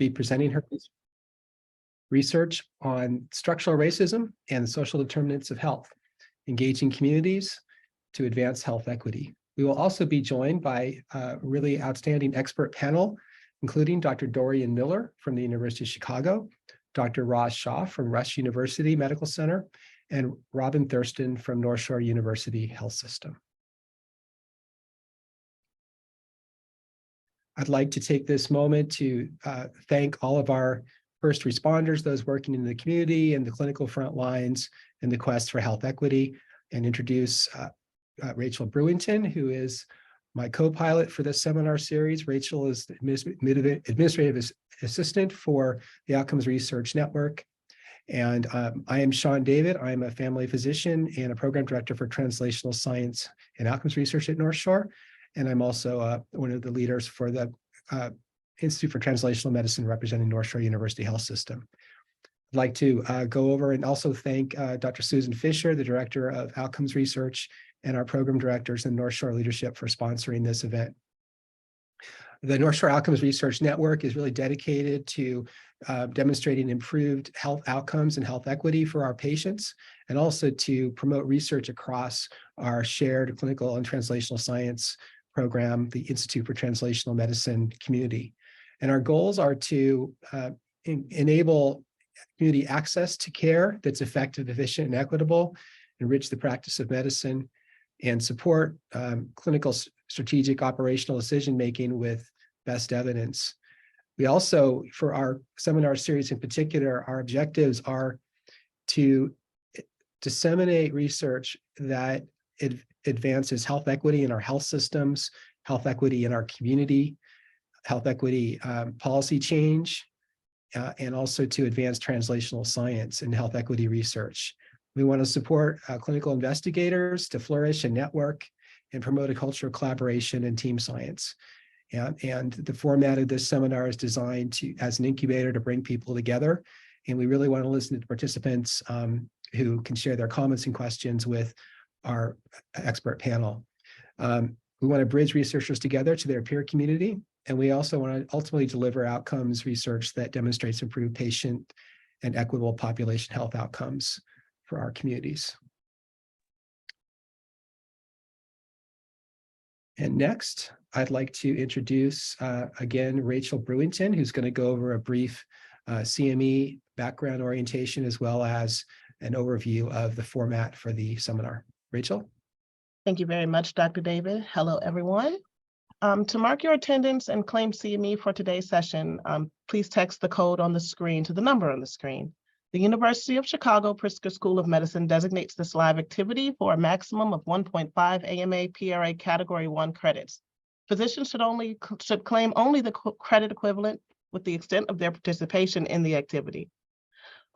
be presenting her research on structural racism and the social determinants of health, engaging communities to advance health equity. We will also be joined by a really outstanding expert panel, including Dr. Dorian Miller from the University of Chicago, Dr. Roz Shah from Rush University Medical Center, and Robin Thurston from North Shore University Health System. I'd like to take this moment to thank all of our first responders, those working in the community and the clinical front lines in the quest for health equity, and introduce Rachel Brewington, who is my co-pilot for this seminar series. Rachel is the administrative assistant for the Outcomes Research Network. And I am Sean David. I'm a family physician and a program director for translational science and outcomes research at North Shore. And I'm also one of the leaders for the Institute for Translational Medicine representing North Shore University Health System. I'd like to go over and also thank Dr. Susan Fisher, the Director of Outcomes Research, and our program directors and North Shore leadership for sponsoring this event. The North Shore Outcomes Research Network is really dedicated to demonstrating improved health outcomes and health equity for our patients, and also to promote research across our shared clinical and translational science program, the Institute for Translational Medicine community. And our goals are to enable community access to care that's effective, efficient, and equitable, enrich the practice of medicine, and support clinical, strategic, operational decision-making with best evidence. We also, for our seminar series in particular, our objectives are to disseminate research that advances health equity in our health systems, health equity in our community, health equity policy change, and also to advance translational science and health equity research. We want to support clinical investigators to flourish and network and promote a culture of collaboration and team science. And the format of this seminar is designed as an incubator to bring people together. And we really want to listen to the participants who can share their comments and questions with our expert panel. We want to bridge researchers together to their peer community. And we also want to ultimately deliver outcomes research that demonstrates improved patient and equitable population health outcomes for our communities. And next, I'd like to introduce again Rachel Brewington, who's going to go over a brief CME background orientation as well as an overview of the format for the seminar. Rachel? Thank you very much, Dr. David. Hello, everyone. To mark your attendance and claim CME for today's session, please text the code on the screen to the number on the screen. The University of Chicago Pritzker School of Medicine designates this live activity for a maximum of 1.5 AMA PRA Category 1 credits. Physicians should claim only the credit equivalent with the extent of their participation in the activity.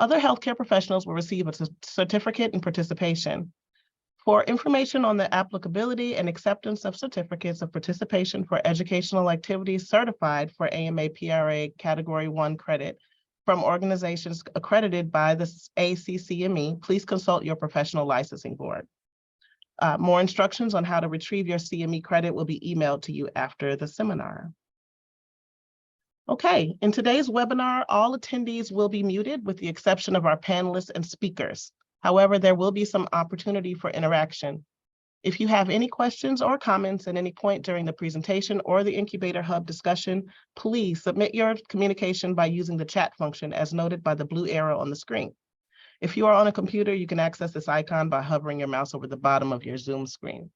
Other healthcare professionals will receive a certificate in participation. For information on the applicability and acceptance of certificates of participation for educational activities certified for AMA PRA Category 1 credit from organizations accredited by the ACCME, please consult your professional licensing board. More instructions on how to retrieve your CME credit will be emailed to you after the seminar. Okay, in today's webinar, all attendees will be muted with the exception of our panelists and speakers. However, there will be some opportunity for interaction. If you have any questions or comments at any point during the presentation or the Incubator Hub discussion, please submit your communication by using the chat function as noted by the blue arrow on the screen. If you are on a computer, you can access this icon by hovering your mouse over the bottom of your Zoom screen.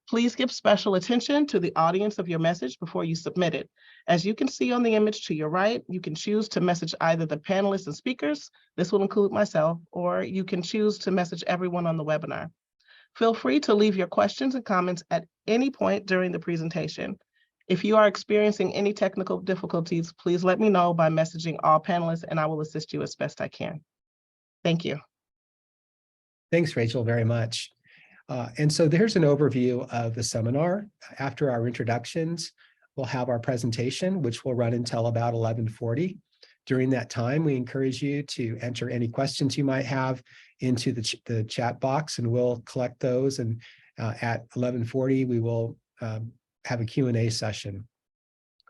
Please give special attention to the audience of your message before you submit it. As you can see on the image to your right, you can choose to message either the panelists and speakers, this will include myself, or you can choose to message everyone on the webinar. Feel free to leave your questions and comments at any point during the presentation. If you are experiencing any technical difficulties, please let me know by messaging all panelists and I will assist you as best I can. Thank you. Thanks, Rachel, very much. And so there's an overview of the seminar. After our introductions, we'll have our presentation, which will run until about 11:40. During that time, we encourage you to enter any questions you might have into the chat box, and we'll collect those. And at 11:40, we will have a Q&A session.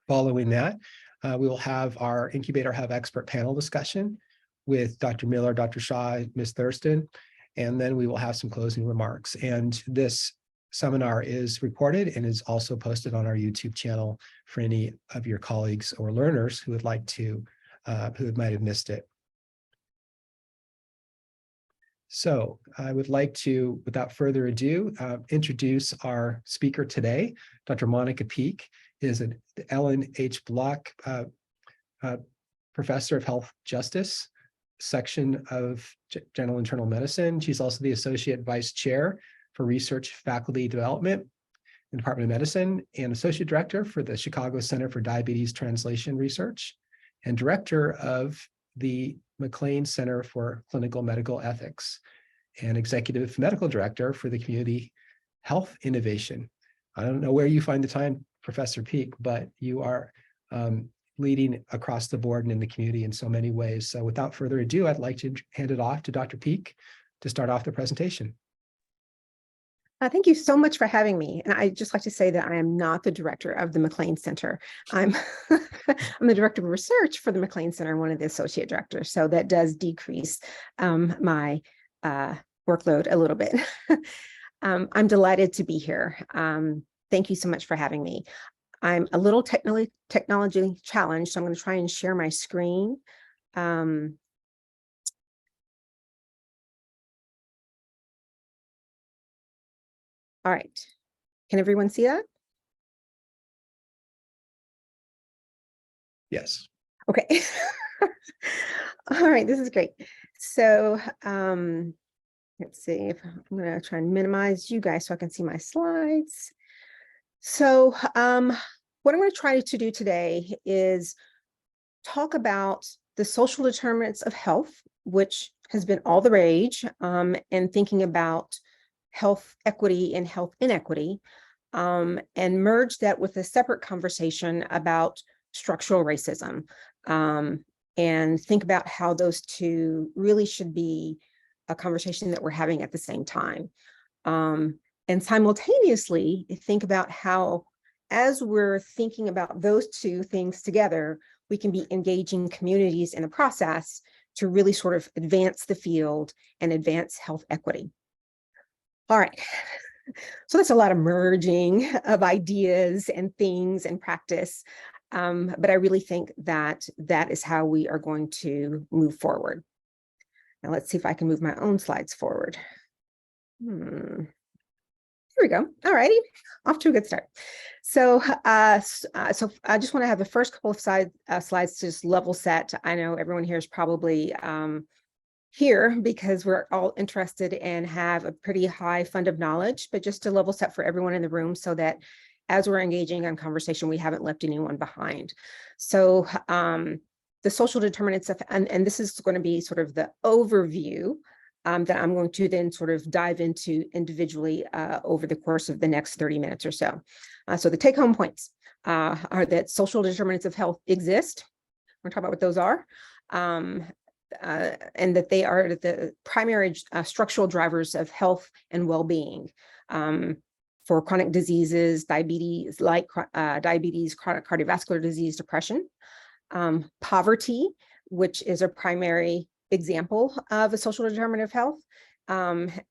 Following that, We will have our Incubator Hub expert panel discussion with Dr. Miller, Dr. Shaw, Ms. Thurston, and then we will have some closing remarks. And this seminar is recorded and is also posted on our YouTube channel for any of your colleagues or learners who would like to, who might have missed it. So I would like to, without further ado, introduce our speaker today. Dr. Monica Peak is an Ellen H. Block Professor of Health Justice, section of General Internal Medicine. She's also the Associate Vice Chair for Research Faculty Development in the Department of Medicine and Associate Director for the Chicago Center for Diabetes Translation Research and Director of the McLean Center for Clinical Medical Ethics and Executive Medical Director for the Community Health Innovation. I don't know where you find the time, Professor Peak, but you are leading across the board and in the community in so many ways. So without further ado, I'd like to hand it off to Dr. Peak to start off the presentation. Thank you so much for having me. And I'd just like to say that I am not the director of the McLean Center. I'm the director of research for the McLean Center and one of the associate directors. So that does decrease my workload a little bit. I'm delighted to be here. Thank you so much for having me. I'm a little technology challenged, so I'm going to try and share my screen. All right. Can everyone see that? Yes. Okay. All right, this is great. So let's see if I'm going to try and minimize you guys so I can see my slides. So what I'm going to try to do today is talk about the social determinants of health, which has been all the rage, and thinking about health equity and health inequity, and merge that with a separate conversation about structural racism, and think about how those two really should be a conversation that we're having at the same time. And simultaneously think about how, as we're thinking about those two things together, we can be engaging communities in the process to really sort of advance the field and advance health equity. All right, so that's a lot of merging of ideas and things and practice, but I really think that that is how we are going to move forward. Now let's see if I can move my own slides forward. Here we go. All righty, off to a good start. So, so I just want to have the first couple of slides to just level set. I know everyone here is probably here because we're all interested and have a pretty high fund of knowledge, but just to level set for everyone in the room so that as we're engaging in conversation, we haven't left anyone behind. So the social determinants of, and this is going to be sort of the overview that I'm going to then sort of dive into individually over the course of the next 30 minutes or so. So the take-home points are that social determinants of health exist. We're going to talk about what those are. And that they are the primary structural drivers of health and well-being for chronic diseases, diabetes, like diabetes, chronic cardiovascular disease, depression, poverty, which is a primary example of a social determinant of health,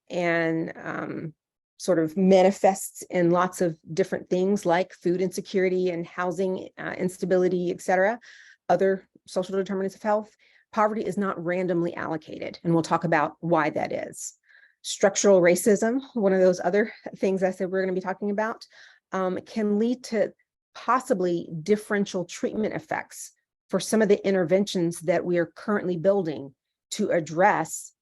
and sort of manifests in lots of different things like food insecurity and housing instability, et cetera. Other social determinants of health. Poverty is not randomly allocated, and we'll talk about why that is. Structural racism, one of those other things I said we're going to be talking about, can lead to possibly differential treatment effects for some of the interventions that we are currently building to address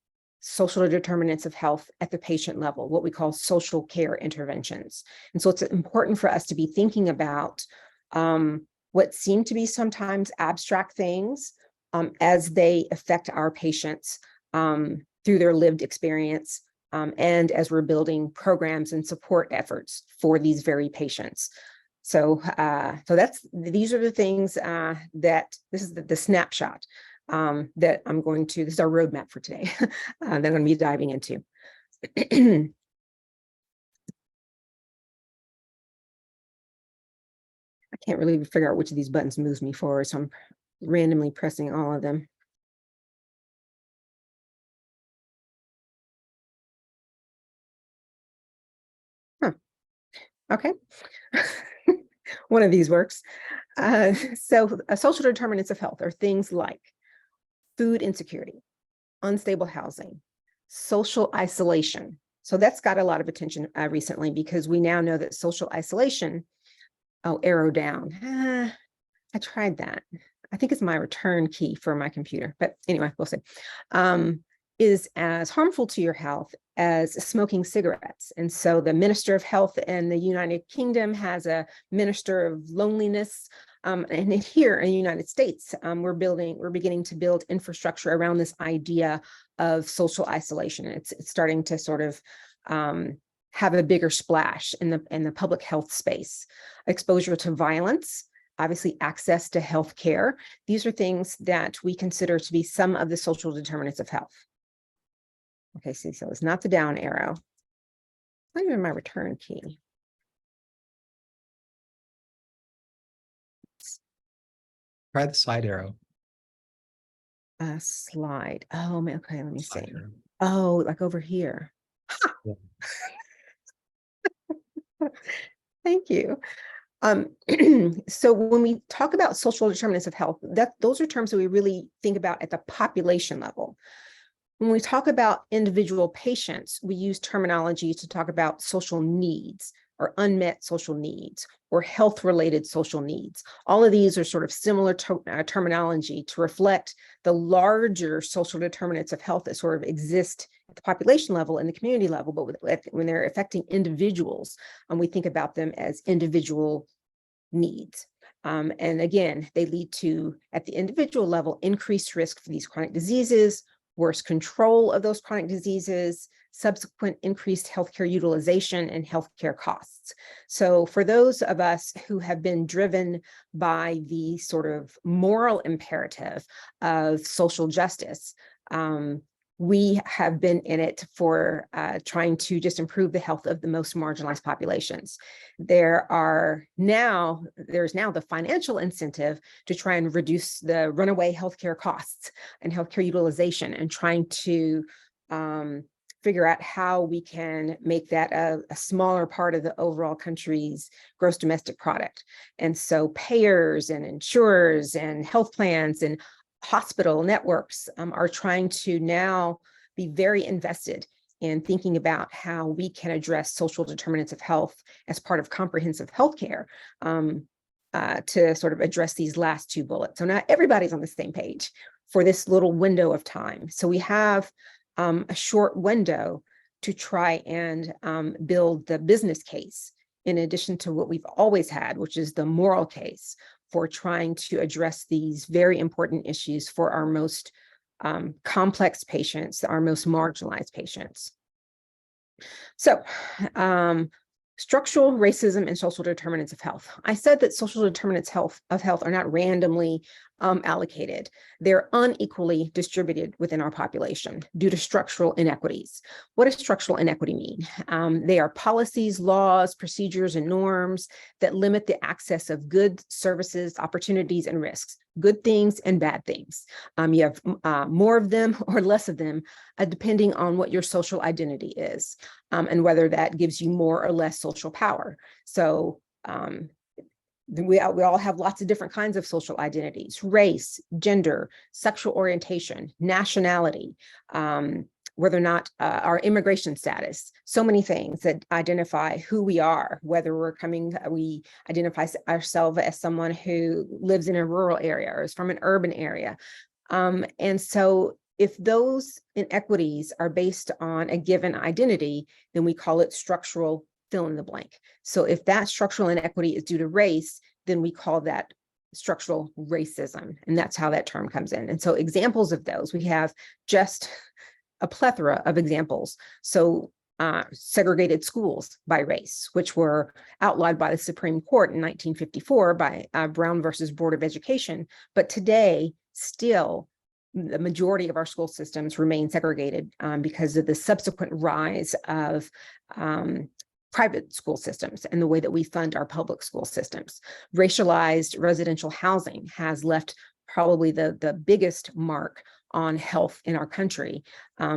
social determinants of health at the patient level, what we call social care interventions. And so it's important for us to be thinking about what seem to be sometimes abstract things as they affect our patients through their lived experience, and as we're building programs and support efforts for these very patients. So, these are the things that this is the snapshot that I'm going to, this is our roadmap for today that I'm going to be diving into. I can't really figure out which of these buttons moves me forward, so I'm randomly pressing all of them. Huh. Okay. One of these works. So social determinants of health are things like food insecurity, unstable housing, social isolation. So that's got a lot of attention recently, because we now know that social isolation, oh, arrow down. I tried that. I think it's my return key for my computer, but anyway, we'll see. Is as harmful to your health as smoking cigarettes. And so the Minister of Health in the United Kingdom has a Minister of Loneliness. And here in the United States, we're beginning to build infrastructure around this idea of social isolation. It's starting to sort of have a bigger splash in the public health space. Exposure to violence, obviously access to health care. These are things that we consider to be some of the social determinants of health. Okay, so it's not the down arrow. Not even my return key. Try the slide arrow. Slide. Oh, okay, let me see. Slide arrow. Oh, like over here. Yeah. Thank you. So when we talk about social determinants of health, those are terms that we really think about at the population level. When we talk about individual patients, we use terminology to talk about social needs or unmet social needs or health-related social needs. All of these are sort of similar terminology to reflect the larger social determinants of health that sort of exist at the population level and the community level, but when they're affecting individuals, we think about them as individual needs. And again, they lead to, at the individual level, increased risk for these chronic diseases, worse control of those chronic diseases, subsequent increased healthcare utilization and healthcare costs. So for those of us who have been driven by the sort of moral imperative of social justice, we have been in it for trying to just improve the health of the most marginalized populations. There's now the financial incentive to try and reduce the runaway healthcare costs and healthcare utilization, and trying to figure out how we can make that a smaller part of the overall country's gross domestic product. And so payers and insurers and health plans and hospital networks are trying to now be very invested in thinking about how we can address social determinants of health as part of comprehensive healthcare to sort of address these last two bullets. So not everybody's on the same page for this little window of time. So we have a short window to try and build the business case, in addition to what we've always had, which is the moral case for trying to address these very important issues for our most complex patients, our most marginalized patients. So, structural racism and social determinants of health. I said that social determinants of health are not randomly allocated. They're unequally distributed within our population due to structural inequities. What does structural inequity mean? They are policies, laws, procedures, and norms that limit the access of goods, services, opportunities, and risks, good things and bad things. You have more of them or less of them, depending on what your social identity is, and whether that gives you more or less social power. So we all have lots of different kinds of social identities: race, gender, sexual orientation, nationality, whether or not our immigration status, so many things that identify who we are, whether we identify ourselves as someone who lives in a rural area or is from an urban area. And so if those inequities are based on a given identity, then we call it structural fill in the blank. So if that structural inequity is due to race, then we call that structural racism. And that's how that term comes in. And so examples of those, we have just a plethora of examples. So segregated schools by race, which were outlawed by the Supreme Court in 1954 by Brown versus Board of Education. But today, still, the majority of our school systems remain segregated because of the subsequent rise of private school systems and the way that we fund our public school systems. Racialized residential housing has left probably the biggest mark on health in our country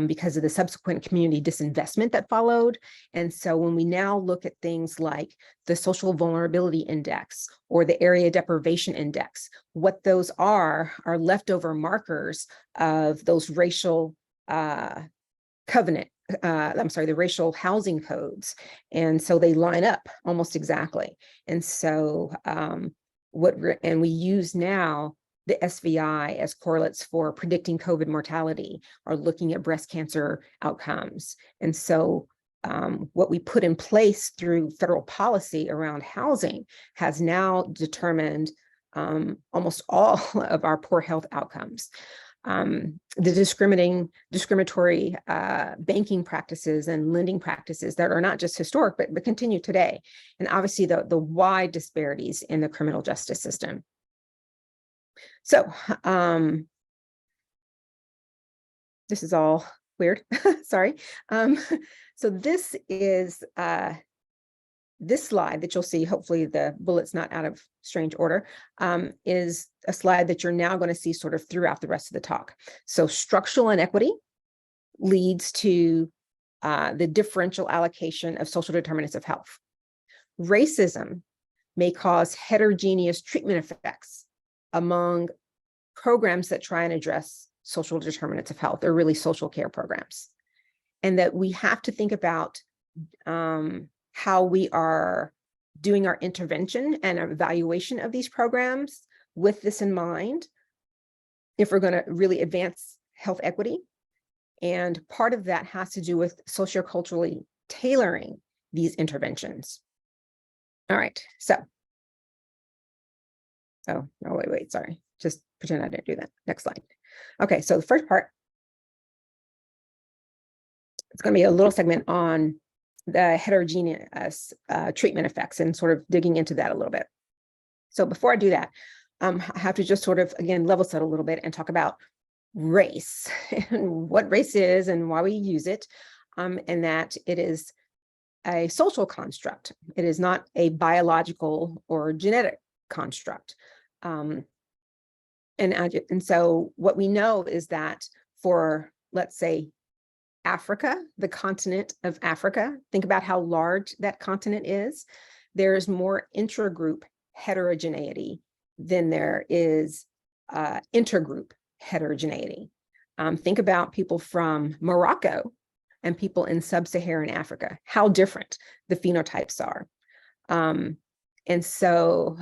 because of the subsequent community disinvestment that followed. And so when we now look at things like the social vulnerability index or the area deprivation index, what those are leftover markers of those racial the racial housing codes. And so they line up almost exactly. And so we use now the SVI as correlates for predicting COVID mortality or looking at breast cancer outcomes. And so what we put in place through federal policy around housing has now determined almost all of our poor health outcomes. The discriminatory banking practices and lending practices that are not just historic, but continue today. And obviously the wide disparities in the criminal justice system. So this is all weird, sorry. So this is this slide that you'll see, hopefully the bullet's not out of strange order, is a slide that you're now going to see sort of throughout the rest of the talk. So structural inequity leads to the differential allocation of social determinants of health. Racism may cause heterogeneous treatment effects among programs that try and address social determinants of health, or really social care programs. And that we have to think about how we are doing our intervention and our evaluation of these programs with this in mind, if we're going to really advance health equity. And part of that has to do with socioculturally tailoring these interventions. All right, so. Oh, no, wait, sorry. Just pretend I didn't do that. Next slide. Okay, so the first part, it's going to be a little segment on the heterogeneous treatment effects and sort of digging into that a little bit. So before I do that, I have to just sort of, again, level set a little bit and talk about race and what race is and why we use it, and that it is a social construct. It is not a biological or genetic construct. And so what we know is that for, let's say, Africa, the continent of Africa, think about how large that continent is. There is more intragroup heterogeneity than there is intergroup heterogeneity. Think about people from Morocco and people in sub-Saharan Africa, how different the phenotypes are. And so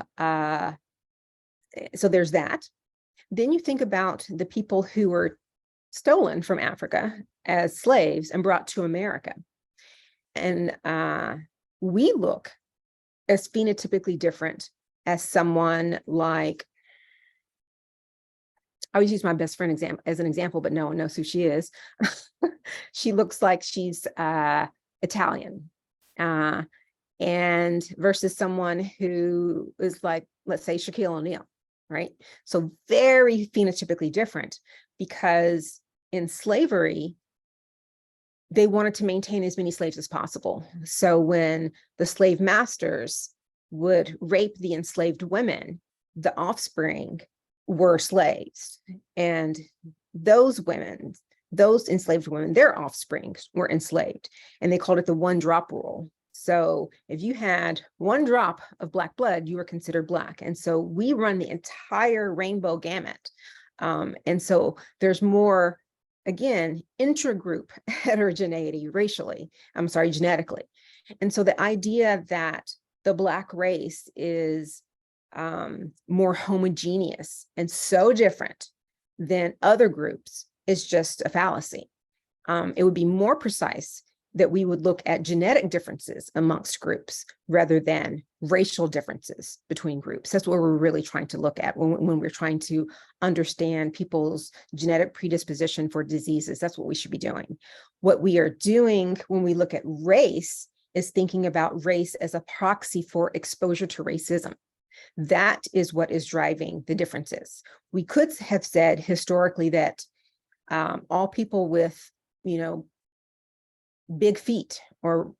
there's that. Then you think about the people who were stolen from Africa as slaves and brought to America. And we look as phenotypically different as someone like, I always use my best friend as an example, but no one knows who she is. She looks like she's Italian, and versus someone who is like, let's say, Shaquille O'Neal, right? So very phenotypically different, because in slavery, they wanted to maintain as many slaves as possible. So when the slave masters would rape the enslaved women, the offspring were slaves. And those women, those enslaved women, their offspring were enslaved. And they called it the one drop rule. So if you had one drop of Black blood, you were considered Black. And so we run the entire rainbow gamut. And so there's more, again, intragroup heterogeneity genetically. And so the idea that the Black race is more homogeneous and so different than other groups is just a fallacy. It would be more precise that we would look at genetic differences amongst groups rather than racial differences between groups. That's what we're really trying to look at when we're trying to understand people's genetic predisposition for diseases. That's what we should be doing. What we are doing when we look at race is thinking about race as a proxy for exposure to racism. That is what is driving the differences. We could have said historically that all people with, big feet or,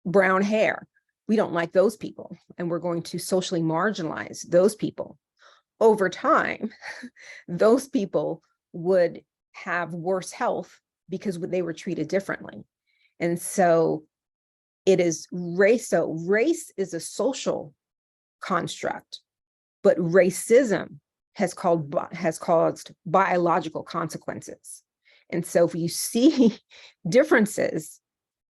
brown hair. We don't like those people, and we're going to socially marginalize those people. Over time, those people would have worse health because they were treated differently. And so it is race. So race is a social construct, but racism has caused biological consequences. And so if you see differences,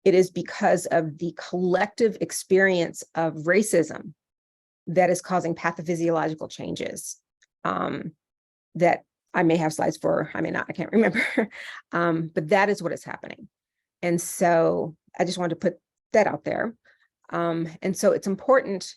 it is because of the collective experience of racism that is causing pathophysiological changes that I may have slides for, I may not, I can't remember, but that is what is happening. And so I just wanted to put that out there. And so it's important.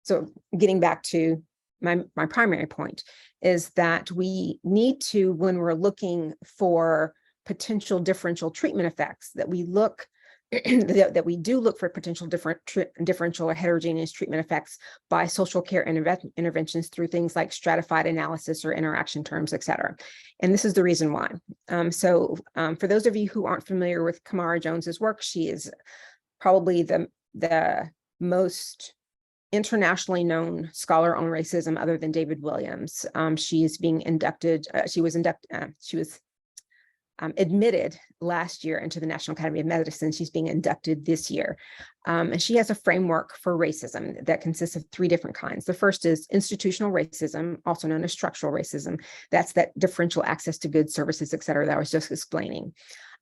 So getting back to my primary point is that we need to, when we're looking for potential differential treatment effects, that we look that we do look for potential differential or heterogeneous treatment effects by social care interventions through things like stratified analysis or interaction terms, et cetera. And this is the reason why. For those of you who aren't familiar with Kamara Jones's work, she is probably the most internationally known scholar on racism other than David Williams. She is being inducted, she was admitted last year into the National Academy of Medicine. She's being inducted this year. And she has a framework for racism that consists of 3 different kinds. The first is institutional racism, also known as structural racism. That's that differential access to goods, services, et cetera, that I was just explaining.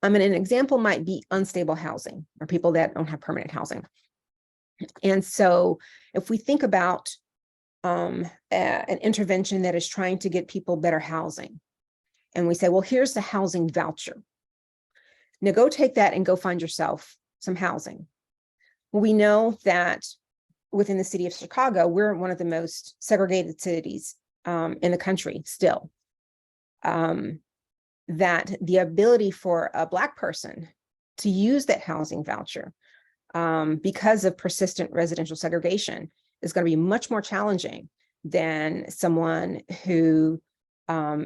And an example might be unstable housing, or people that don't have permanent housing. And so if we think about an intervention that is trying to get people better housing, and we say, well, here's the housing voucher. Now go take that and go find yourself some housing. Well, we know that within the city of Chicago, we're one of the most segregated cities in the country still. That the ability for a Black person to use that housing voucher because of persistent residential segregation is going to be much more challenging than someone who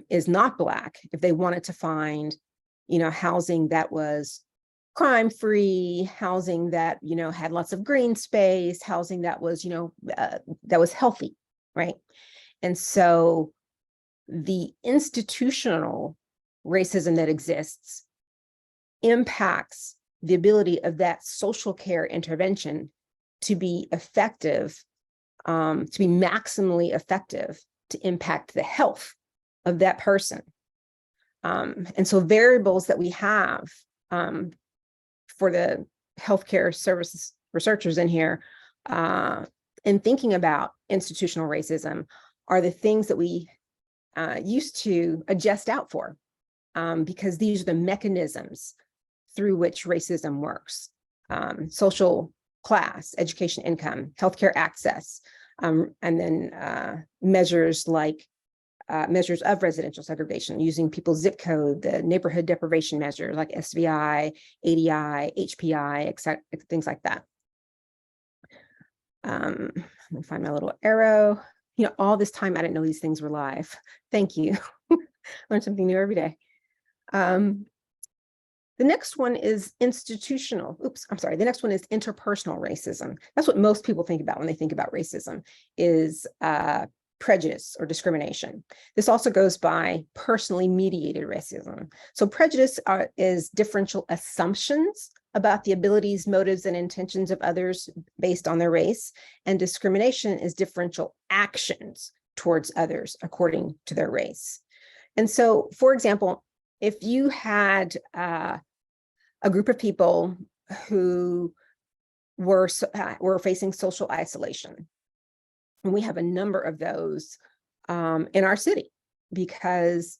is not Black, if they wanted to find, housing that was crime-free, housing that, had lots of green space, housing that was, that was healthy, right? And so the institutional racism that exists impacts the ability of that social care intervention to be effective, to be maximally effective, to impact the health of that person. And so variables that we have for the healthcare services researchers in here in thinking about institutional racism are the things that we used to adjust out for, because these are the mechanisms through which racism works. Social class, education, income, healthcare access, and then measures like measures of residential segregation using people's zip code, the neighborhood deprivation measures like SVI, ADI, HPI, etc., things like that. Let me find my little arrow. All this time I didn't know these things were live. Thank you. Learn something new every day. The next one is institutional. The next one is interpersonal racism. That's what most people think about when they think about racism, is prejudice or discrimination. This also goes by personally mediated racism. So prejudice is differential assumptions about the abilities, motives, and intentions of others based on their race. And discrimination is differential actions towards others according to their race. And so, for example, if you had a group of people who were facing social isolation, and we have a number of those in our city because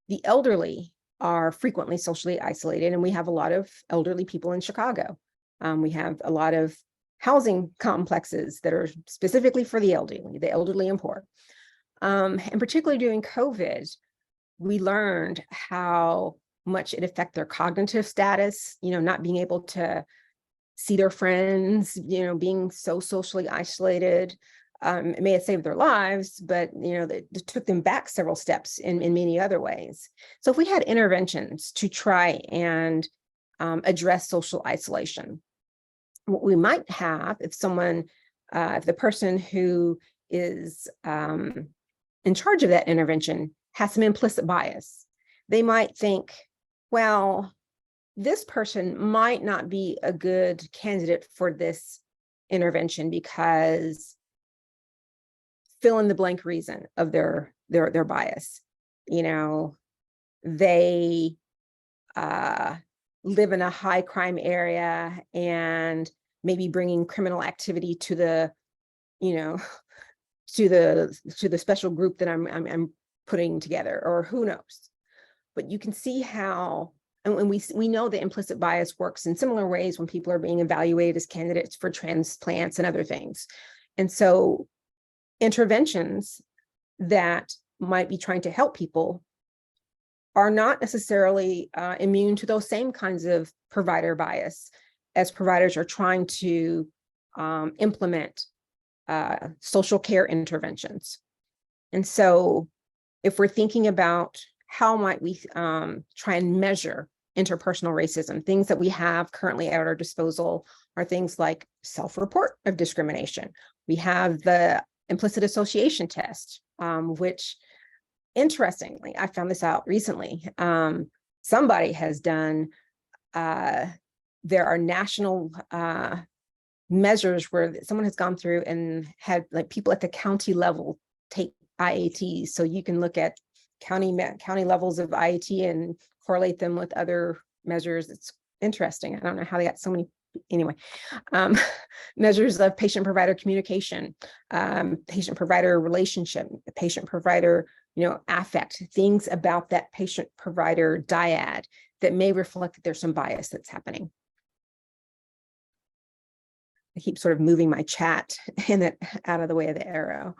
the elderly are frequently socially isolated, and we have a lot of elderly people in Chicago. We have a lot of housing complexes that are specifically for the elderly and poor. And particularly during COVID, we learned how much it affected their cognitive status, not being able to see their friends, being so socially isolated. It may have saved their lives, but it took them back several steps in many other ways. So if we had interventions to try and address social isolation, what we might have if someone, if the person who is in charge of that intervention has some implicit bias, they might think, well, this person might not be a good candidate for this intervention because fill in the blank reason of their bias. You know, they live in a high crime area and maybe bringing criminal activity to the, you know, to the special group that I'm putting together, or who knows. But you can see how, and we know that implicit bias works in similar ways when people are being evaluated as candidates for transplants and other things. And so interventions that might be trying to help people are not necessarily immune to those same kinds of provider bias as providers are trying to implement social care interventions. And so if we're thinking about how might we try and measure interpersonal racism, things that we have currently at our disposal are things like self-report of discrimination. We have the implicit association test, which interestingly, I found this out recently. Somebody has done, there are national measures where someone has gone through and had like people at the county level take IATs. So you can look at county levels of IAT and correlate them with other measures. It's interesting. I don't know how they got so many, anyway. Measures of patient-provider communication, patient-provider relationship, patient-provider, you know, affect, things about that patient-provider dyad that may reflect that there's some bias that's happening. I keep sort of moving my chat and it out of the way of the arrow.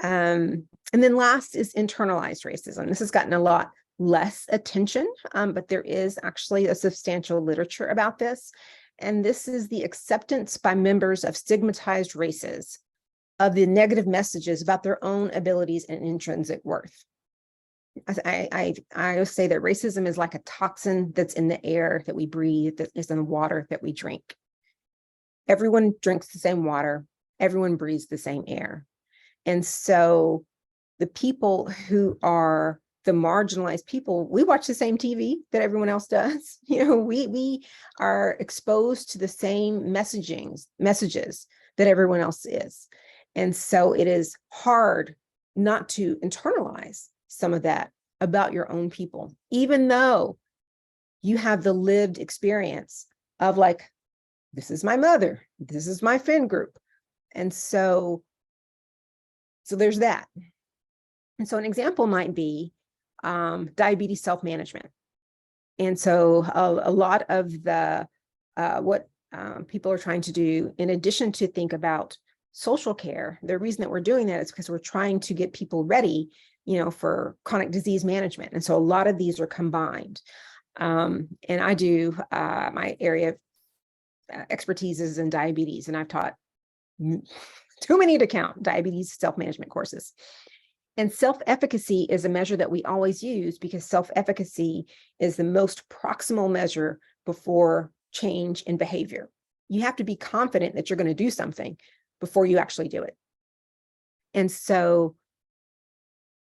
And then last is internalized racism. This has gotten a lot less attention, but there is actually a substantial literature about this. And this is the acceptance by members of stigmatized races of the negative messages about their own abilities and intrinsic worth. I always say that racism is like a toxin that's in the air that we breathe, that is in the water that we drink. Everyone drinks the same water, everyone breathes the same air. And so the people who are the marginalized people, we watch the same TV that everyone else does. You know, we are exposed to the same messages that everyone else is. And so it is hard not to internalize some of that about your own people, even though you have the lived experience of like, this is my mother, this is my friend group. And so there's that. And so an example might be diabetes self-management. And so a lot of the what people are trying to do, in addition to think about social care, the reason that we're doing that is because we're trying to get people ready, you know, for chronic disease management. And so a lot of these are combined. And I do my area of expertise is in diabetes, and I've taught too many to count diabetes self-management courses. And self-efficacy is a measure that we always use because self-efficacy is the most proximal measure before change in behavior. You have to be confident that you're going to do something before you actually do it. And so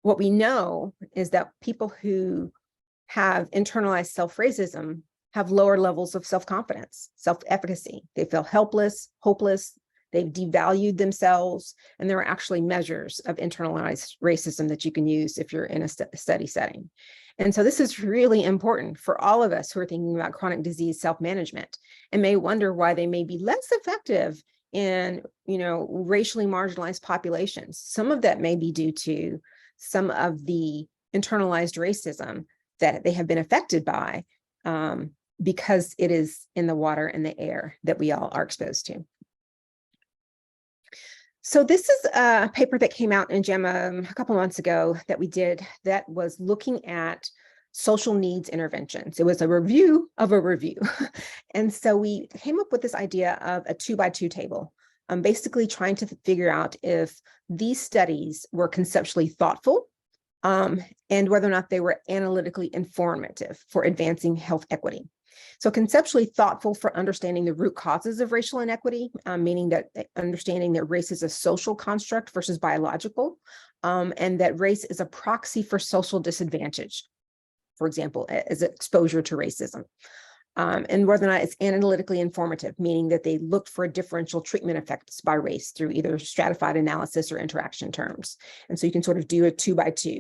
what we know is that people who have internalized self-racism have lower levels of self-confidence, self-efficacy. They feel helpless, hopeless, they've devalued themselves, and there are actually measures of internalized racism that you can use if you're in a study setting. And so this is really important for all of us who are thinking about chronic disease self-management and may wonder why they may be less effective in, you know, racially marginalized populations. Some of that may be due to some of the internalized racism that they have been affected by because it is in the water and the air that we all are exposed to. So this is a paper that came out in JAMA a couple months ago that we did that was looking at social needs interventions. It was a review of a review. And so we came up with this idea of a 2x2 table, basically trying to figure out if these studies were conceptually thoughtful and whether or not they were analytically informative for advancing health equity. So conceptually thoughtful for understanding the root causes of racial inequity, meaning that understanding that race is a social construct versus biological, and that race is a proxy for social disadvantage, for example, as exposure to racism. And whether or not it's analytically informative, meaning that they looked for differential treatment effects by race through either stratified analysis or interaction terms. And so you can sort of do a 2 by 2.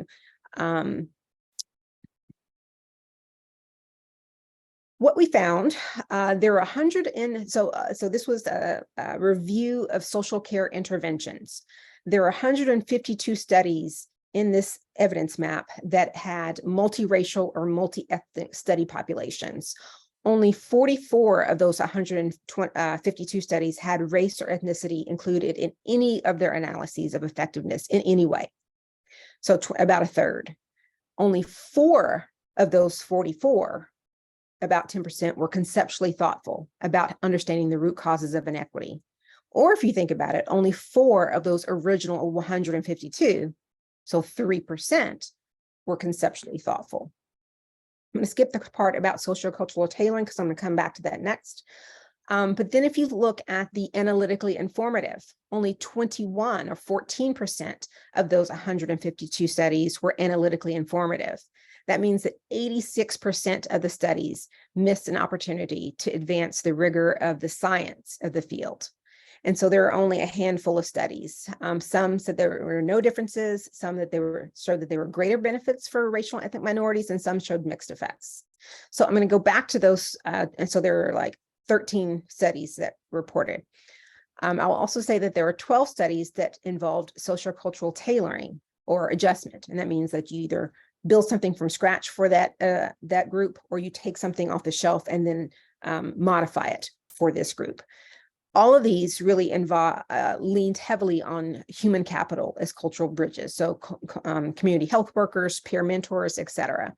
What we found, there are 100 so this was a review of social care interventions. There are 152 studies in this evidence map that had multiracial or multi-ethnic study populations. Only 44 of those 152 studies had race or ethnicity included in any of their analyses of effectiveness in any way. So about a third. Only 4 of those 44, about 10%, were conceptually thoughtful about understanding the root causes of inequity. Or if you think about it, only 4 of those original 152, so 3%, were conceptually thoughtful. I'm going to skip the part about sociocultural tailoring because I'm going to come back to that next. But then if you look at the analytically informative, only 21 or 14% of those 152 studies were analytically informative. That means that 86% of the studies missed an opportunity to advance the rigor of the science of the field. And so there are only a handful of studies. Some said there were no differences, some that showed that there were greater benefits for racial and ethnic minorities, and some showed mixed effects. So I'm going to go back to those. And so there are like 13 studies that reported. I'll also say that there are 12 studies that involved sociocultural tailoring or adjustment. And that means that you either build something from scratch for that group, or you take something off the shelf and then modify it for this group. All of these really leaned heavily on human capital as cultural bridges. So community health workers, peer mentors, et cetera.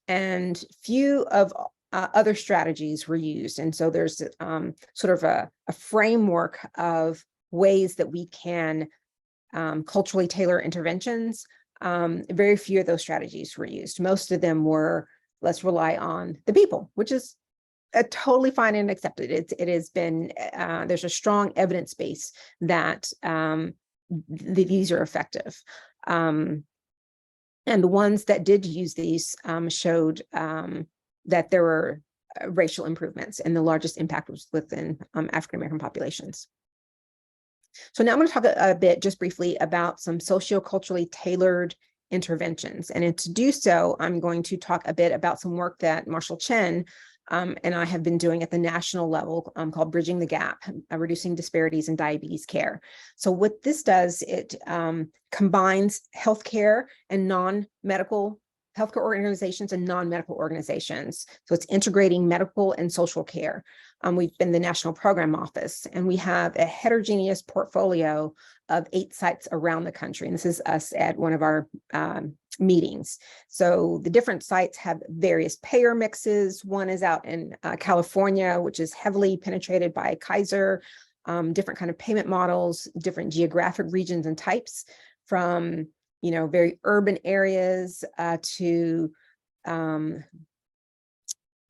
And few of other strategies were used. And so there's sort of a framework of ways that we can culturally tailor interventions. Very few of those strategies were used. Most of them were, let's rely on the people, which is totally fine and accepted. It has been, there's a strong evidence base that these are effective. And the ones that did use these showed that there were racial improvements, and the largest impact was within African-American populations. So now I'm going to talk a bit, just briefly, about some socioculturally tailored interventions. And to do so, I'm going to talk a bit about some work that Marshall Chen and I have been doing at the national level called Bridging the Gap, Reducing Disparities in Diabetes Care. So what this does, it combines healthcare and non-medical healthcare organizations and non-medical organizations. So it's integrating medical and social care. We've been the National Program Office, and we have a heterogeneous portfolio of 8 sites around the country. And this is us at one of our meetings. So the different sites have various payer mixes. One is out in California, which is heavily penetrated by Kaiser, different kind of payment models, different geographic regions and types, from very urban areas to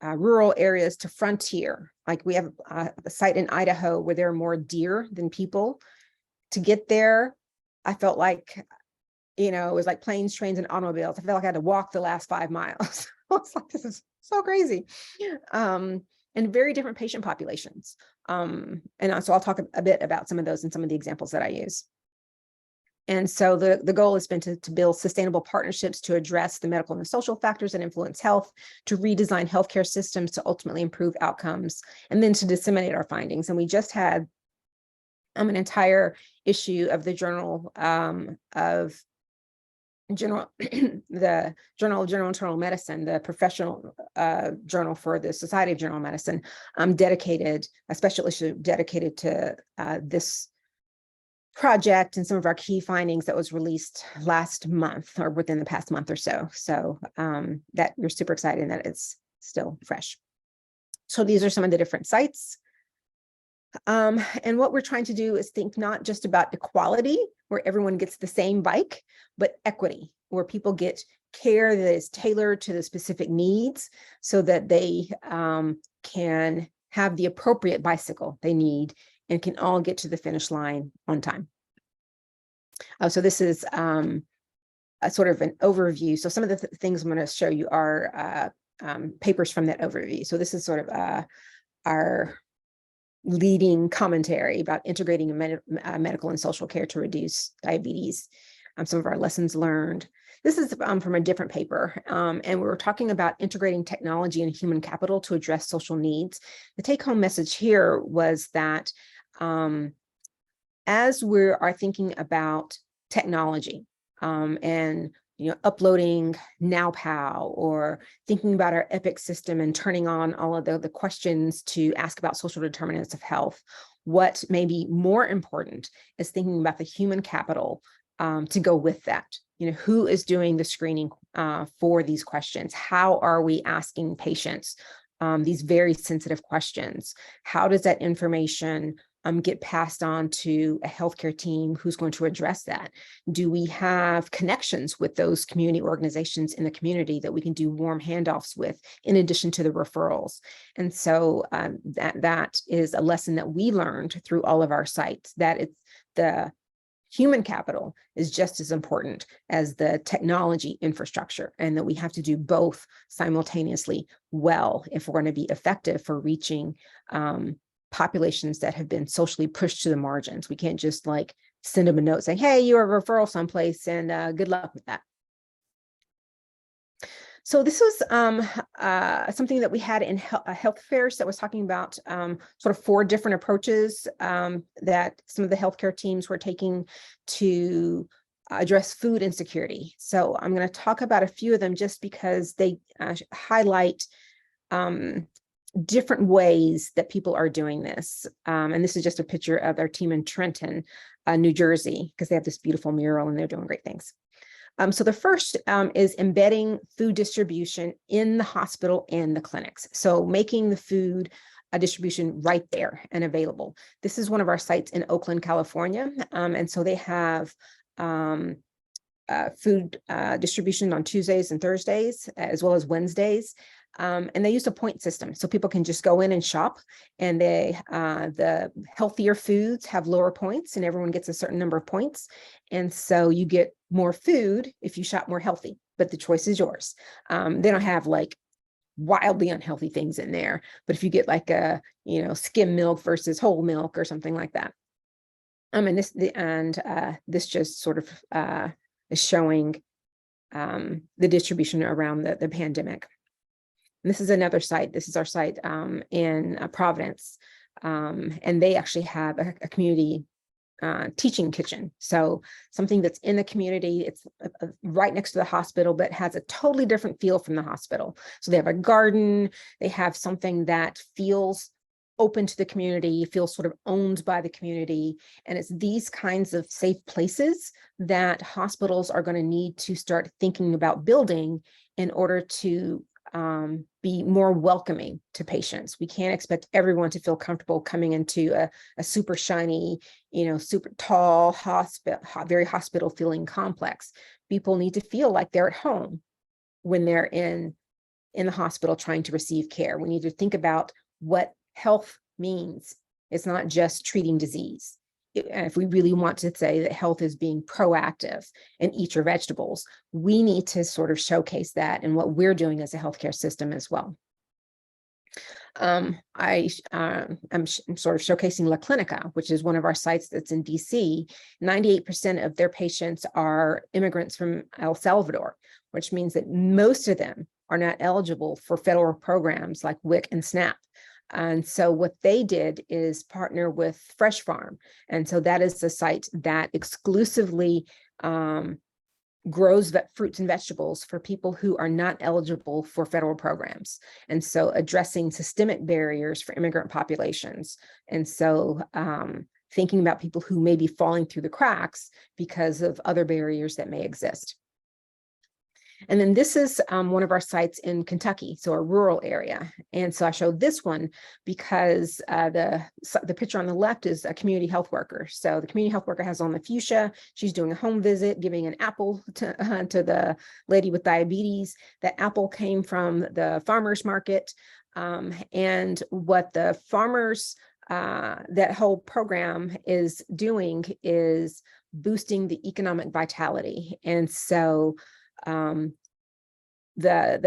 rural areas to frontier. Like we have a site in Idaho where there are more deer than people. To get there, I felt like, it was like planes, trains, and automobiles. I felt like I had to walk the last 5 miles. I was like, this is so crazy. And very different patient populations. And so I'll talk a bit about some of those and some of the examples that I use. And so the goal has been to build sustainable partnerships to address the medical and the social factors that influence health, to redesign healthcare systems to ultimately improve outcomes, and then to disseminate our findings. And we just had an entire issue of the Journal of General Internal Medicine, the professional journal for the Society of General Medicine, dedicated a special issue dedicated to this project and some of our key findings that was released last month or within the past month or so. So that we're super excited that it's still fresh. So these are some of the different sites. And what we're trying to do is think not just about equality, where everyone gets the same bike, but equity, where people get care that is tailored to the specific needs so that they can have the appropriate bicycle they need and can all get to the finish line on time. So this is a sort of an overview. So some of the things I'm going to show you are papers from that overview. So this is sort of our leading commentary about integrating medical and social care to reduce diabetes. Some of our lessons learned. This is from a different paper, and we were talking about integrating technology and human capital to address social needs. The take-home message here was that as we are thinking about technology and uploading NowPow or thinking about our EPIC system and turning on all of the questions to ask about social determinants of health, what may be more important is thinking about the human capital to go with that. Who is doing the screening for these questions? How are we asking patients these very sensitive questions? How does that information get passed on to a healthcare team who's going to address that? Do we have connections with those community organizations in the community that we can do warm handoffs with, in addition to the referrals? And so that is a lesson that we learned through all of our sites, that it's the human capital is just as important as the technology infrastructure, and that we have to do both simultaneously well if we're going to be effective for reaching populations that have been socially pushed to the margins. We can't just send them a note saying, hey, you're a referral someplace and good luck with that. So this was something that we had in health fairs that was talking about sort of 4 different approaches that some of the healthcare teams were taking to address food insecurity. So I'm going to talk about a few of them just because they highlight different ways that people are doing this. And this is just a picture of their team in Trenton, New Jersey, because they have this beautiful mural and they're doing great things. So the first is embedding food distribution in the hospital and the clinics. So making the food distribution right there and available. This is one of our sites in Oakland, California. And so they have food distribution on Tuesdays and Thursdays, as well as Wednesdays. And they use a point system, so people can just go in and shop, and the healthier foods have lower points, and everyone gets a certain number of points. And so you get more food if you shop more healthy, but the choice is yours. They don't have wildly unhealthy things in there, but if you get a skim milk versus whole milk or something like that. And this just sort of is showing the distribution around the pandemic. And this is another site. This is our site in Providence. And they actually have a community teaching kitchen. So something that's in the community, it's right next to the hospital, but has a totally different feel from the hospital. So they have a garden, they have something that feels open to the community, feels sort of owned by the community. And it's these kinds of safe places that hospitals are going to need to start thinking about building in order to be more welcoming to patients. We can't expect everyone to feel comfortable coming into a super shiny, super tall hospital, very hospital feeling complex. People need to feel like they're at home when they're in the hospital trying to receive care. We need to think about what health means. It's not just treating disease. If we really want to say that health is being proactive and eat your vegetables, we need to sort of showcase that in what we're doing as a healthcare system as well. I'm sort of showcasing La Clinica, which is one of our sites that's in DC. 98% of their patients are immigrants from El Salvador, which means that most of them are not eligible for federal programs like WIC and SNAP. And so what they did is partner with Fresh Farm. And so that is the site that exclusively grows fruits and vegetables for people who are not eligible for federal programs. And so addressing systemic barriers for immigrant populations. And so thinking about people who may be falling through the cracks because of other barriers that may exist. And then this is one of our sites in Kentucky, so a rural area. And so I showed this one because the picture on the left is a community health worker. So the community health worker has on the fuchsia. She's doing a home visit, giving an apple to the lady with diabetes. That apple came from the farmer's market. And what the farmers, that whole program is doing is boosting the economic vitality. And so the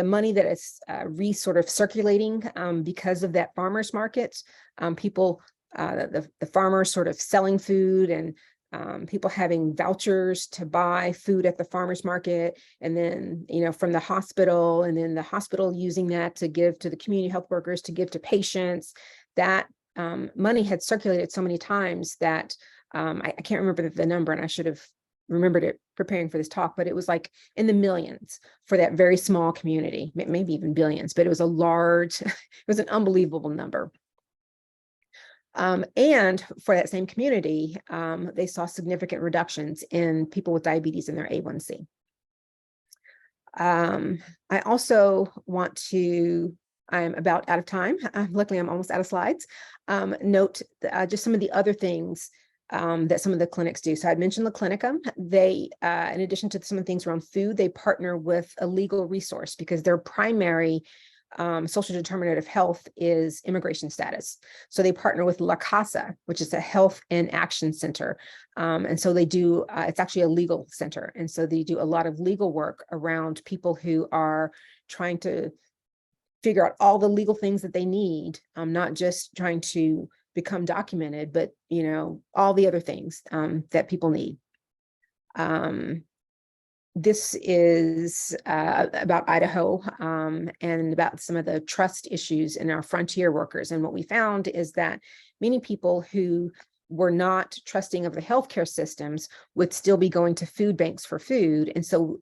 money that is sort of circulating because of that farmers market, people, the farmers sort of selling food, and people having vouchers to buy food at the farmers market, and then, you know, from the hospital, and then the hospital using that to give to the community health workers to give to patients. That money had circulated so many times that I can't remember the number, and I should have remembered it preparing for this talk, but it was like in the millions for that very small community, maybe even billions, but it was a large, it was an unbelievable number. And for that same community, they saw significant reductions in people with diabetes in their A1C. I also want to, I'm about out of time. Luckily, I'm almost out of slides. Note just some of the other things that some of the clinics do. So I mentioned the Clinicum. They, in addition to some of the things around food, they partner with a legal resource because their primary social determinant of health is immigration status. So they partner with La Casa, which is a health and action center. And so they do, it's actually a legal center. And so they do a lot of legal work around people who are trying to figure out all the legal things that they need, not just trying to become documented, but, you know, all the other things that people need. This is about Idaho and about some of the trust issues in our frontier workers. And what we found is that many people who were not trusting of the healthcare systems would still be going to food banks for food. And so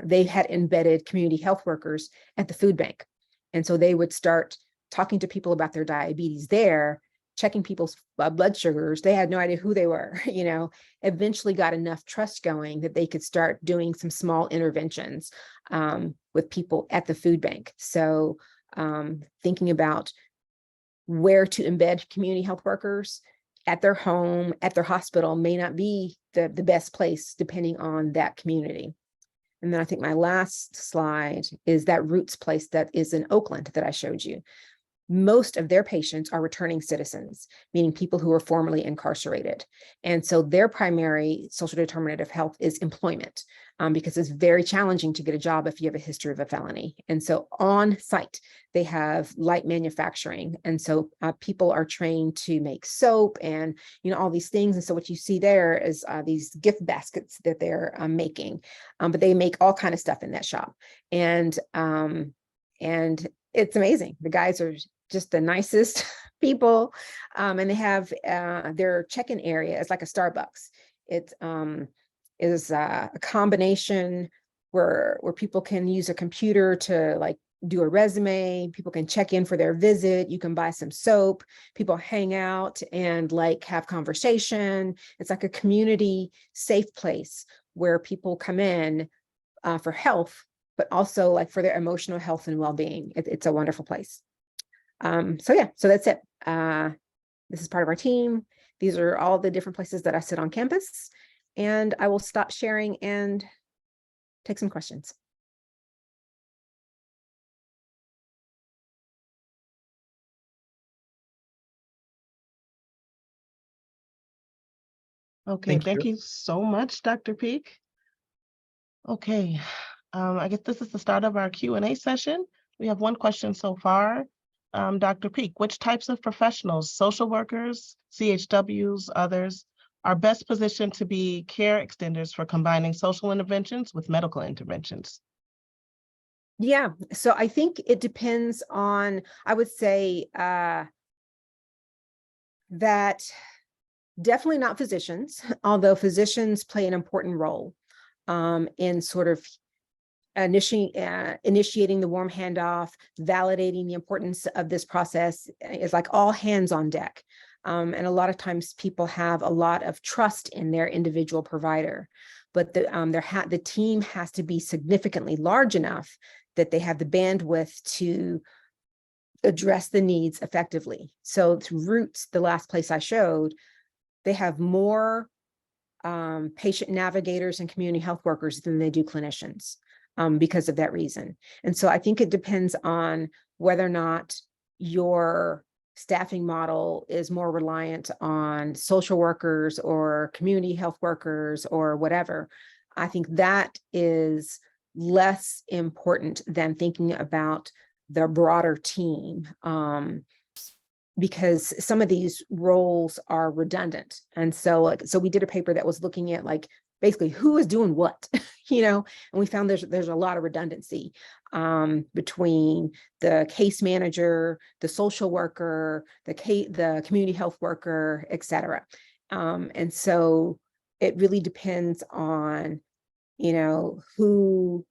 they had embedded community health workers at the food bank. And so they would start talking to people about their diabetes there, checking people's blood sugars. They had no idea who they were, you know, eventually got enough trust going that they could start doing some small interventions with people at the food bank. So thinking about where to embed community health workers at their home, at their hospital may not be the best place depending on that community. And then I think my last slide is that Roots place that is in Oakland that I showed you. Most of their patients are returning citizens, meaning people who are formerly incarcerated. And so their primary social determinant of health is employment, because it's very challenging to get a job if you have a history of a felony. And so on site, they have light manufacturing. And so people are trained to make soap and, you know, all these things. And so what you see there is these gift baskets that they're making, but they make all kind of stuff in that shop. And it's amazing. The guys are just the nicest people. And they have their check-in area is like a Starbucks. It is a combination where people can use a computer to like do a resume. People can check in for their visit. You can buy some soap. People hang out and like have conversation. It's like a community safe place where people come in for health, but also like for their emotional health and well-being. It's a wonderful place. So yeah, so that's it. This is part of our team. These are all the different places that I sit on campus, and I will stop sharing and take some questions. Okay, thank you so much, Dr. Peak. Okay, I guess this is the start of our Q&A session. We have one question so far. Dr. Peak, which types of professionals, social workers, CHWs, others, are best positioned to be care extenders for combining social interventions with medical interventions? Yeah, so I think it depends on, I would say that definitely not physicians, although physicians play an important role in sort of initiating the warm handoff, validating the importance of this process is like all hands on deck. And a lot of times people have a lot of trust in their individual provider. but the team has to be significantly large enough that they have the bandwidth to address the needs effectively. So to Roots, the last place I showed, they have more patient navigators and community health workers than they do clinicians because of that reason. And so I think it depends on whether or not your staffing model is more reliant on social workers or community health workers or whatever. I think that is less important than thinking about the broader team, because some of these roles are redundant. And so we did a paper that was looking at like basically who is doing what, and we found there's a lot of redundancy between the case manager, the social worker, the community health worker, et cetera. And so it really depends on, who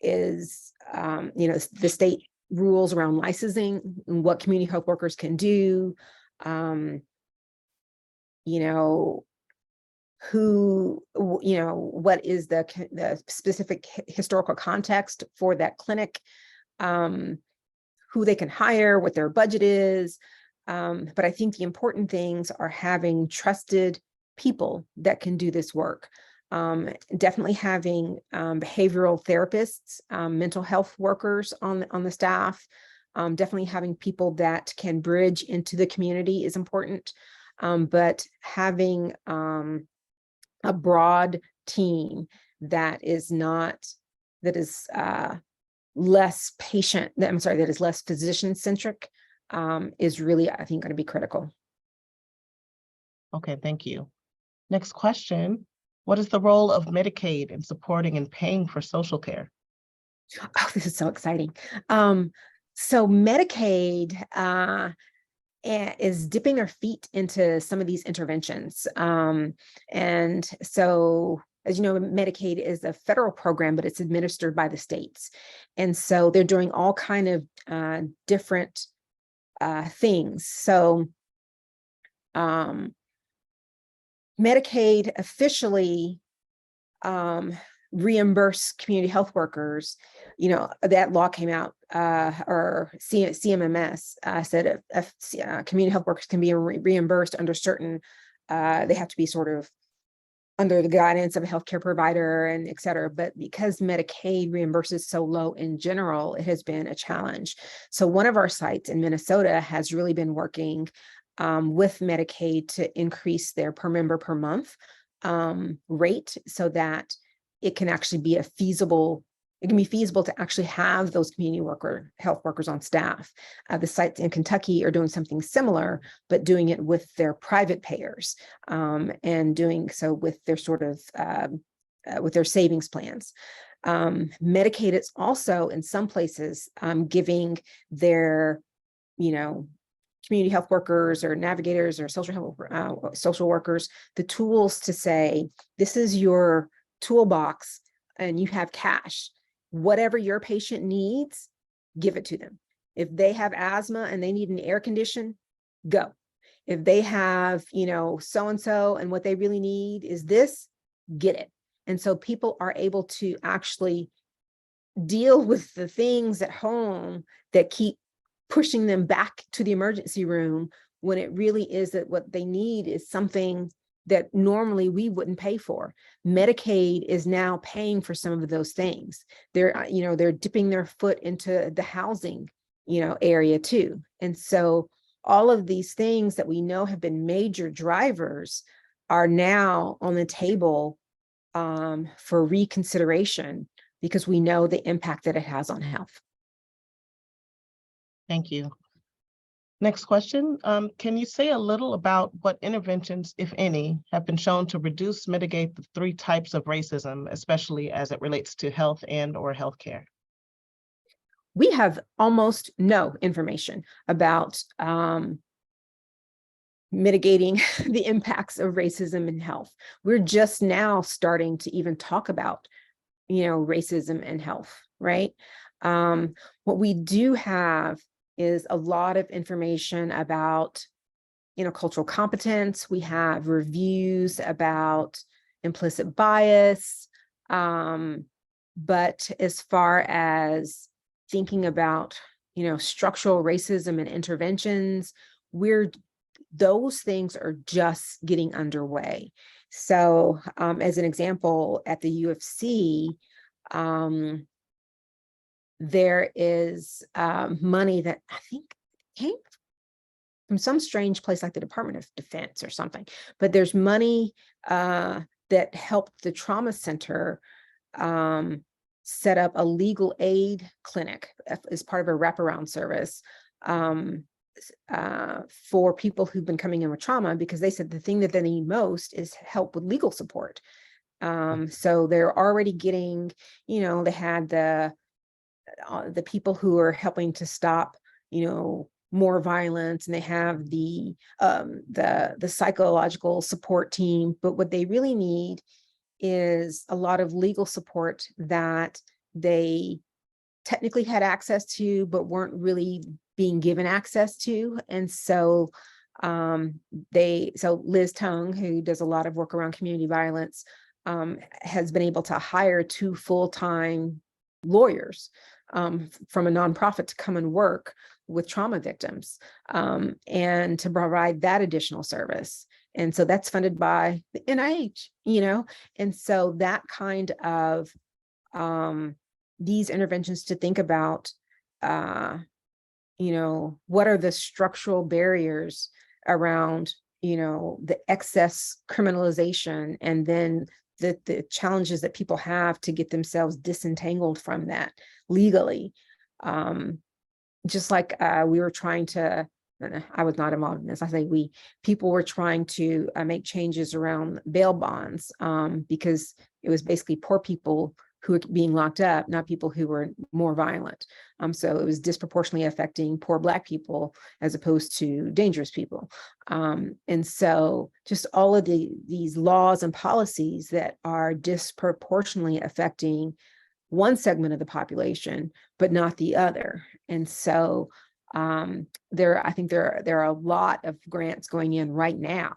is, the state rules around licensing and what community health workers can do, what is the specific historical context for that clinic, who they can hire, what their budget is. But I think the important things are having trusted people that can do this work. Definitely having behavioral therapists, mental health workers on the staff. Definitely having people that can bridge into the community is important. But having a broad team that is less physician centric is really, I think, going to be critical. Okay, thank you. Next question. What is the role of Medicaid in supporting and paying for social care? Oh, this is so exciting. So Medicaid is dipping their feet into some of these interventions. And so, as you know, Medicaid is a federal program, but it's administered by the states. And so they're doing all kind of different things. So Medicaid officially reimburse community health workers. That law came out, or CMMS said community health workers can be reimbursed under certain, they have to be sort of under the guidance of a healthcare provider and et cetera. But because Medicaid reimburses so low in general, it has been a challenge. So one of our sites in Minnesota has really been working with Medicaid to increase their per member per month rate so that it can actually be feasible to actually have those community health workers on staff. The sites in Kentucky are doing something similar, but doing it with their private payers and doing so with their sort of with their savings plans. Medicaid is also in some places giving their, community health workers or navigators or social workers the tools to say, this is your toolbox and you have cash. Whatever your patient needs, give it to them. If they have asthma and they need an air condition, go. If they have, so-and-so and what they really need is this, get it. And so people are able to actually deal with the things at home that keep pushing them back to the emergency room when it really is that what they need is something that normally we wouldn't pay for. Medicaid is now paying for some of those things. They're dipping their foot into the housing, area too. And so all of these things that we know have been major drivers are now on the table for reconsideration because we know the impact that it has on health. Thank you. Next question. Can you say a little about what interventions, if any, have been shown to reduce, mitigate the 3 types of racism, especially as it relates to health and/or healthcare? We have almost no information about mitigating the impacts of racism in health. We're just now starting to even talk about, racism and health, right? What we do have is a lot of information about, cultural competence. We have reviews about, implicit bias. But as far as thinking about, structural racism and interventions, those things are just getting underway. So as an example, at the UFC, there is money that I think came from some strange place like the Department of Defense or something, but there's money that helped the trauma center set up a legal aid clinic as part of a wraparound service for people who've been coming in with trauma, because they said the thing that they need most is help with legal support. So they're already getting, they had the people who are helping to stop, more violence, and they have the psychological support team. But what they really need is a lot of legal support that they technically had access to, but weren't really being given access to. And so Liz Tung, who does a lot of work around community violence, has been able to hire 2 full-time lawyers from a nonprofit to come and work with trauma victims and to provide that additional service. And so that's funded by the NIH, and so that kind of these interventions to think about, what are the structural barriers around, the excess criminalization, and then the challenges that people have to get themselves disentangled from that legally. Just like we were trying to, I was not involved in this, I say people were trying to make changes around bail bonds because it was basically poor people who were being locked up, not people who were more violent. So it was disproportionately affecting poor Black people as opposed to dangerous people. And so just all of these laws and policies that are disproportionately affecting one segment of the population, but not the other. And so I think there are a lot of grants going in right now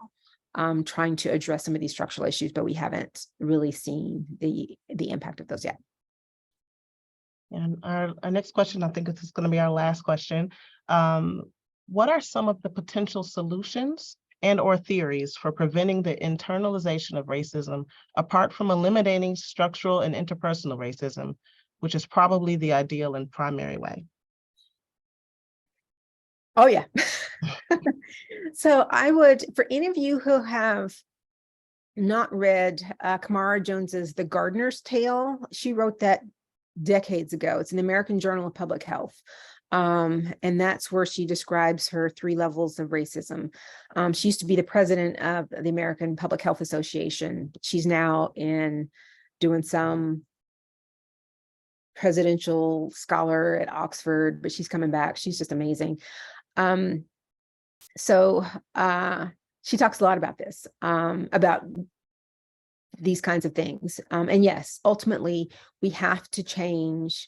trying to address some of these structural issues, but we haven't really seen the impact of those yet. And our next question, I think this is going to be our last question. What are some of the potential solutions and or theories for preventing the internalization of racism, apart from eliminating structural and interpersonal racism, which is probably the ideal and primary way? Oh, yeah. So I would, for any of you who have not read Kamara Jones's The Gardener's Tale, she wrote that decades ago. It's in the American Journal of Public Health. And that's where she describes her 3 levels of racism. She used to be the president of the American Public Health Association. She's now doing some presidential scholar at Oxford, but she's coming back. She's just amazing. So she talks a lot about this, about these kinds of things. And yes, ultimately, we have to change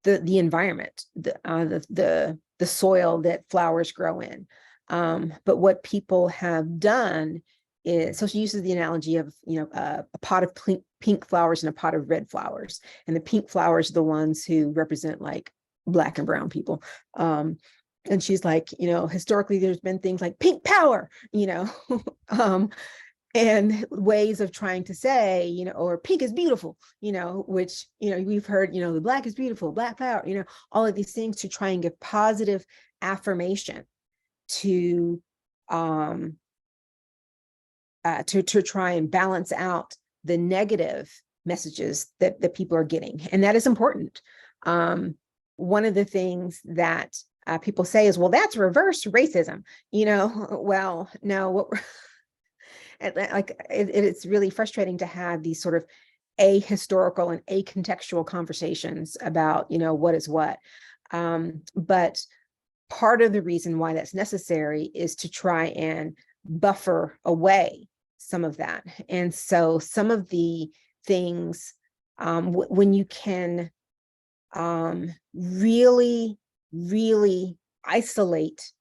the environment, the soil that flowers grow in. But what people have done is, so she uses the analogy of, a pot of pink flowers and a pot of red flowers. And the pink flowers are the ones who represent like Black and brown people. And she's like, historically, there's been things like pink power, and ways of trying to say, or pink is beautiful, which, we've heard, the Black is beautiful, Black power, all of these things to try and give positive affirmation to try and balance out the negative messages that people are getting. And that is important. One of the things that people say is, well, that's reverse racism, well, no, it's really frustrating to have these sort of ahistorical and acontextual conversations about, what is what. But part of the reason why that's necessary is to try and buffer away some of that. And so some of the things, when you can really isolate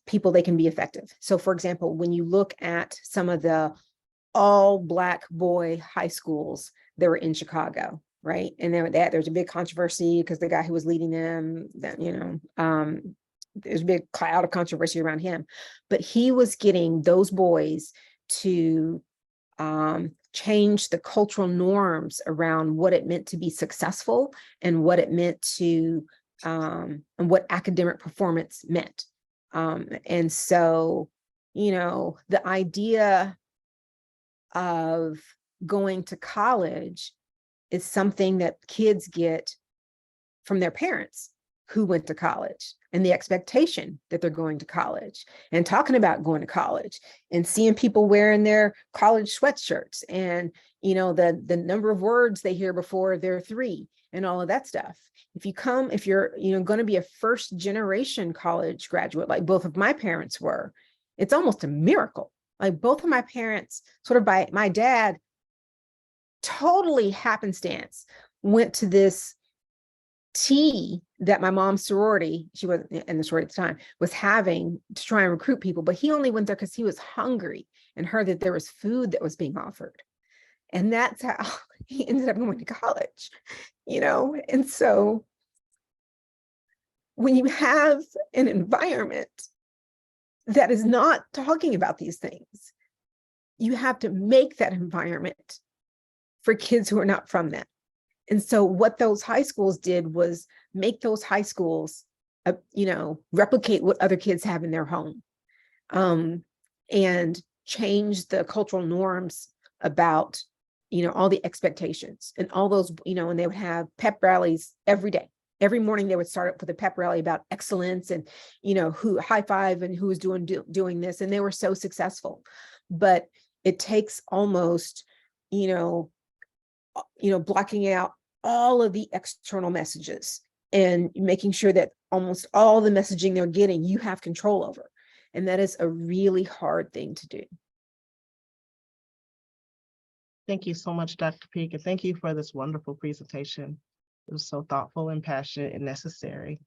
people, they can be effective. So for example, when you look at some of the all Black boy high schools that were in Chicago, right? And then there's a big controversy because the guy who was leading them, that there's a big cloud of controversy around him, but he was getting those boys to change the cultural norms around what it meant to be successful and what it meant to and what academic performance meant. And so, the idea of going to college is something that kids get from their parents who went to college, and the expectation that they're going to college, and talking about going to college and seeing people wearing their college sweatshirts, and the number of words they hear before they're 3 and all of that stuff. If you're going to be a first generation college graduate, like both of my parents were, it's almost a miracle. Like both of my parents, sort of by my dad, totally happenstance, went to this tea that my mom's sorority, she was in the sorority at the time, was having to try and recruit people, but he only went there because he was hungry and heard that there was food that was being offered. And that's how he ended up going to college, And so when you have an environment that is not talking about these things, you have to make that environment for kids who are not from that. And so what those high schools did was make those high schools, replicate what other kids have in their home, and change the cultural norms about, all the expectations and all those, and they would have pep rallies every day. Every morning they would start up with a pep rally about excellence and, who high five and who was doing this. And they were so successful. But it takes almost, blocking out all of the external messages and making sure that almost all the messaging they're getting, you have control over. And that is a really hard thing to do. Thank you so much, Dr. Peak, and thank you for this wonderful presentation. It was so thoughtful and passionate and necessary.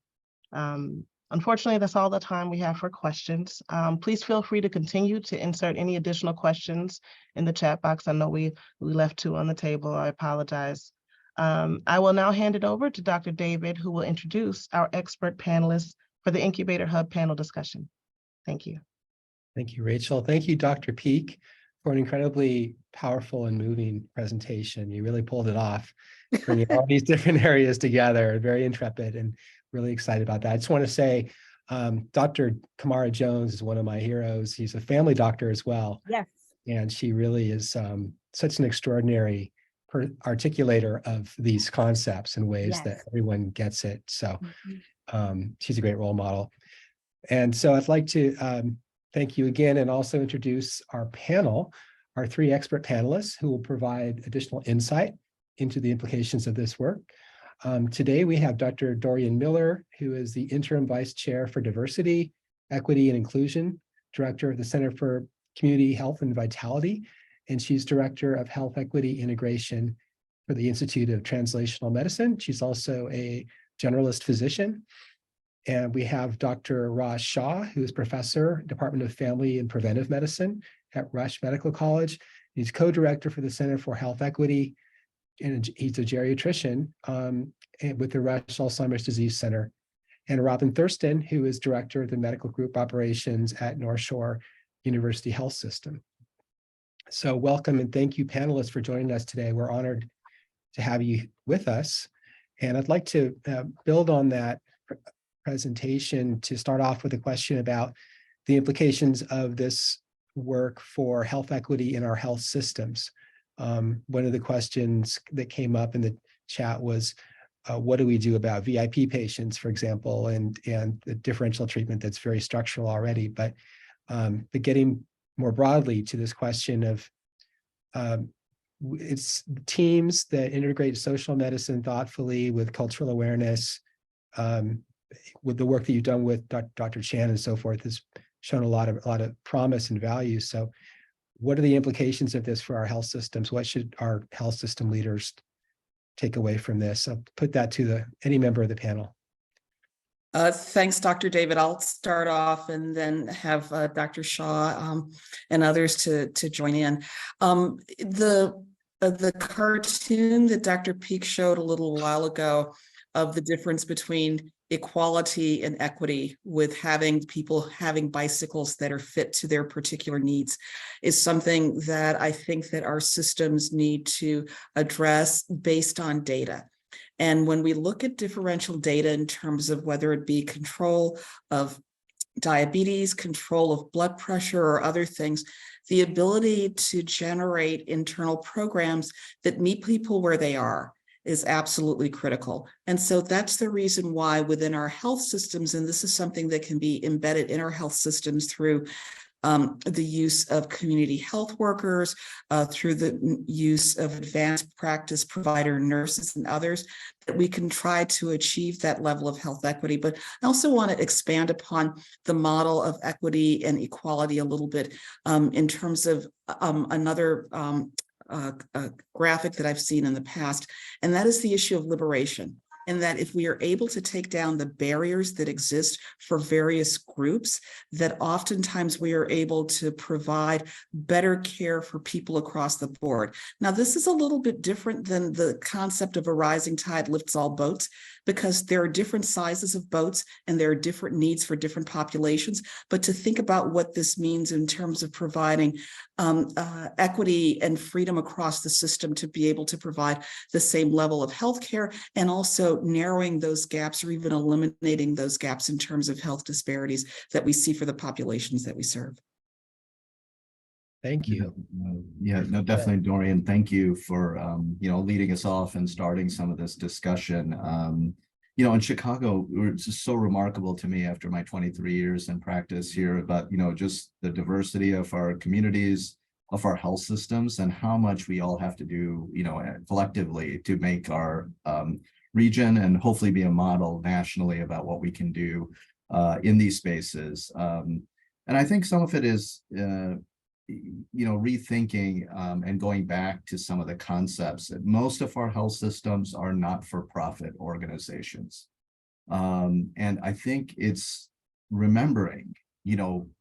Unfortunately, that's all the time we have for questions. Please feel free to continue to insert any additional questions in the chat box. I know we left 2 on the table. I apologize. I will now hand it over to Dr. David, who will introduce our expert panelists for the Incubator Hub panel discussion. Thank you. Thank you, Rachel. Thank you, Dr. Peak, for an incredibly powerful and moving presentation. You really pulled it off, bringing all these different areas together. Very intrepid and really excited about that. I just want to say, Dr. Kamara Jones is one of my heroes. He's a family doctor as well. Yes. And she really is such an extraordinary articulator of these concepts in ways that everyone gets it. So she's a great role model. And so I'd like to thank you again and also introduce our panel, our 3 expert panelists who will provide additional insight into the implications of this work. Today we have Dr. Dorian Miller, who is the Interim Vice Chair for Diversity, Equity, and Inclusion, Director of the Center for Community Health and Vitality, and she's Director of Health Equity Integration for the Institute of Translational Medicine. She's also a generalist physician. And we have Dr. Raj Shah, who is Professor, Department of Family and Preventive Medicine at Rush Medical College. He's co-director for the Center for Health Equity, and he's a geriatrician with the Rush Alzheimer's Disease Center. And Robin Thurston, who is Director of the Medical Group Operations at North Shore University Health System. So welcome and thank you, panelists, for joining us today. We're honored to have you with us. And I'd like to build on that presentation to start off with a question about the implications of this work for health equity in our health systems. One of the questions that came up in the chat was, what do we do about VIP patients, for example, and the differential treatment that's very structural already, but getting more broadly to this question of it's teams that integrate social medicine thoughtfully with cultural awareness, with the work that you've done with Dr. Chan and so forth, has shown a lot of promise and value. So what are the implications of this for our health systems? What should our health system leaders take away from this? I'll put that to any member of the panel. Thanks, Dr. David. I'll start off and then have Dr. Shaw and others to join in. The cartoon that Dr. Peak showed a little while ago of the difference between equality and equity with having people having bicycles that are fit to their particular needs is something that I think that our systems need to address based on data. And when we look at differential data in terms of whether it be control of diabetes, control of blood pressure, or other things, the ability to generate internal programs that meet people where they are is absolutely critical. And so that's the reason why within our health systems, and this is something that can be embedded in our health systems through the use of community health workers, through the use of advanced practice provider nurses and others, that we can try to achieve that level of health equity. But I also want to expand upon the model of equity and equality a little bit in terms of another graphic that I've seen in the past, and that is the issue of liberation. And that if we are able to take down the barriers that exist for various groups, that oftentimes we are able to provide better care for people across the board. Now, this is a little bit different than the concept of a rising tide lifts all boats, because there are different sizes of boats and there are different needs for different populations. But to think about what this means in terms of providing equity and freedom across the system to be able to provide the same level of healthcare, and also narrowing those gaps or even eliminating those gaps in terms of health disparities that we see for the populations that we serve. Thank you. Yeah, no, definitely, Dorian. Thank you for leading us off and starting some of this discussion. In Chicago, it's just so remarkable to me after my 23 years in practice here about just the diversity of our communities, of our health systems, and how much we all have to do collectively to make our region and hopefully be a model nationally about what we can do in these spaces. And I think some of it is rethinking and going back to some of the concepts that most of our health systems are not-for-profit organizations. And I think it's remembering,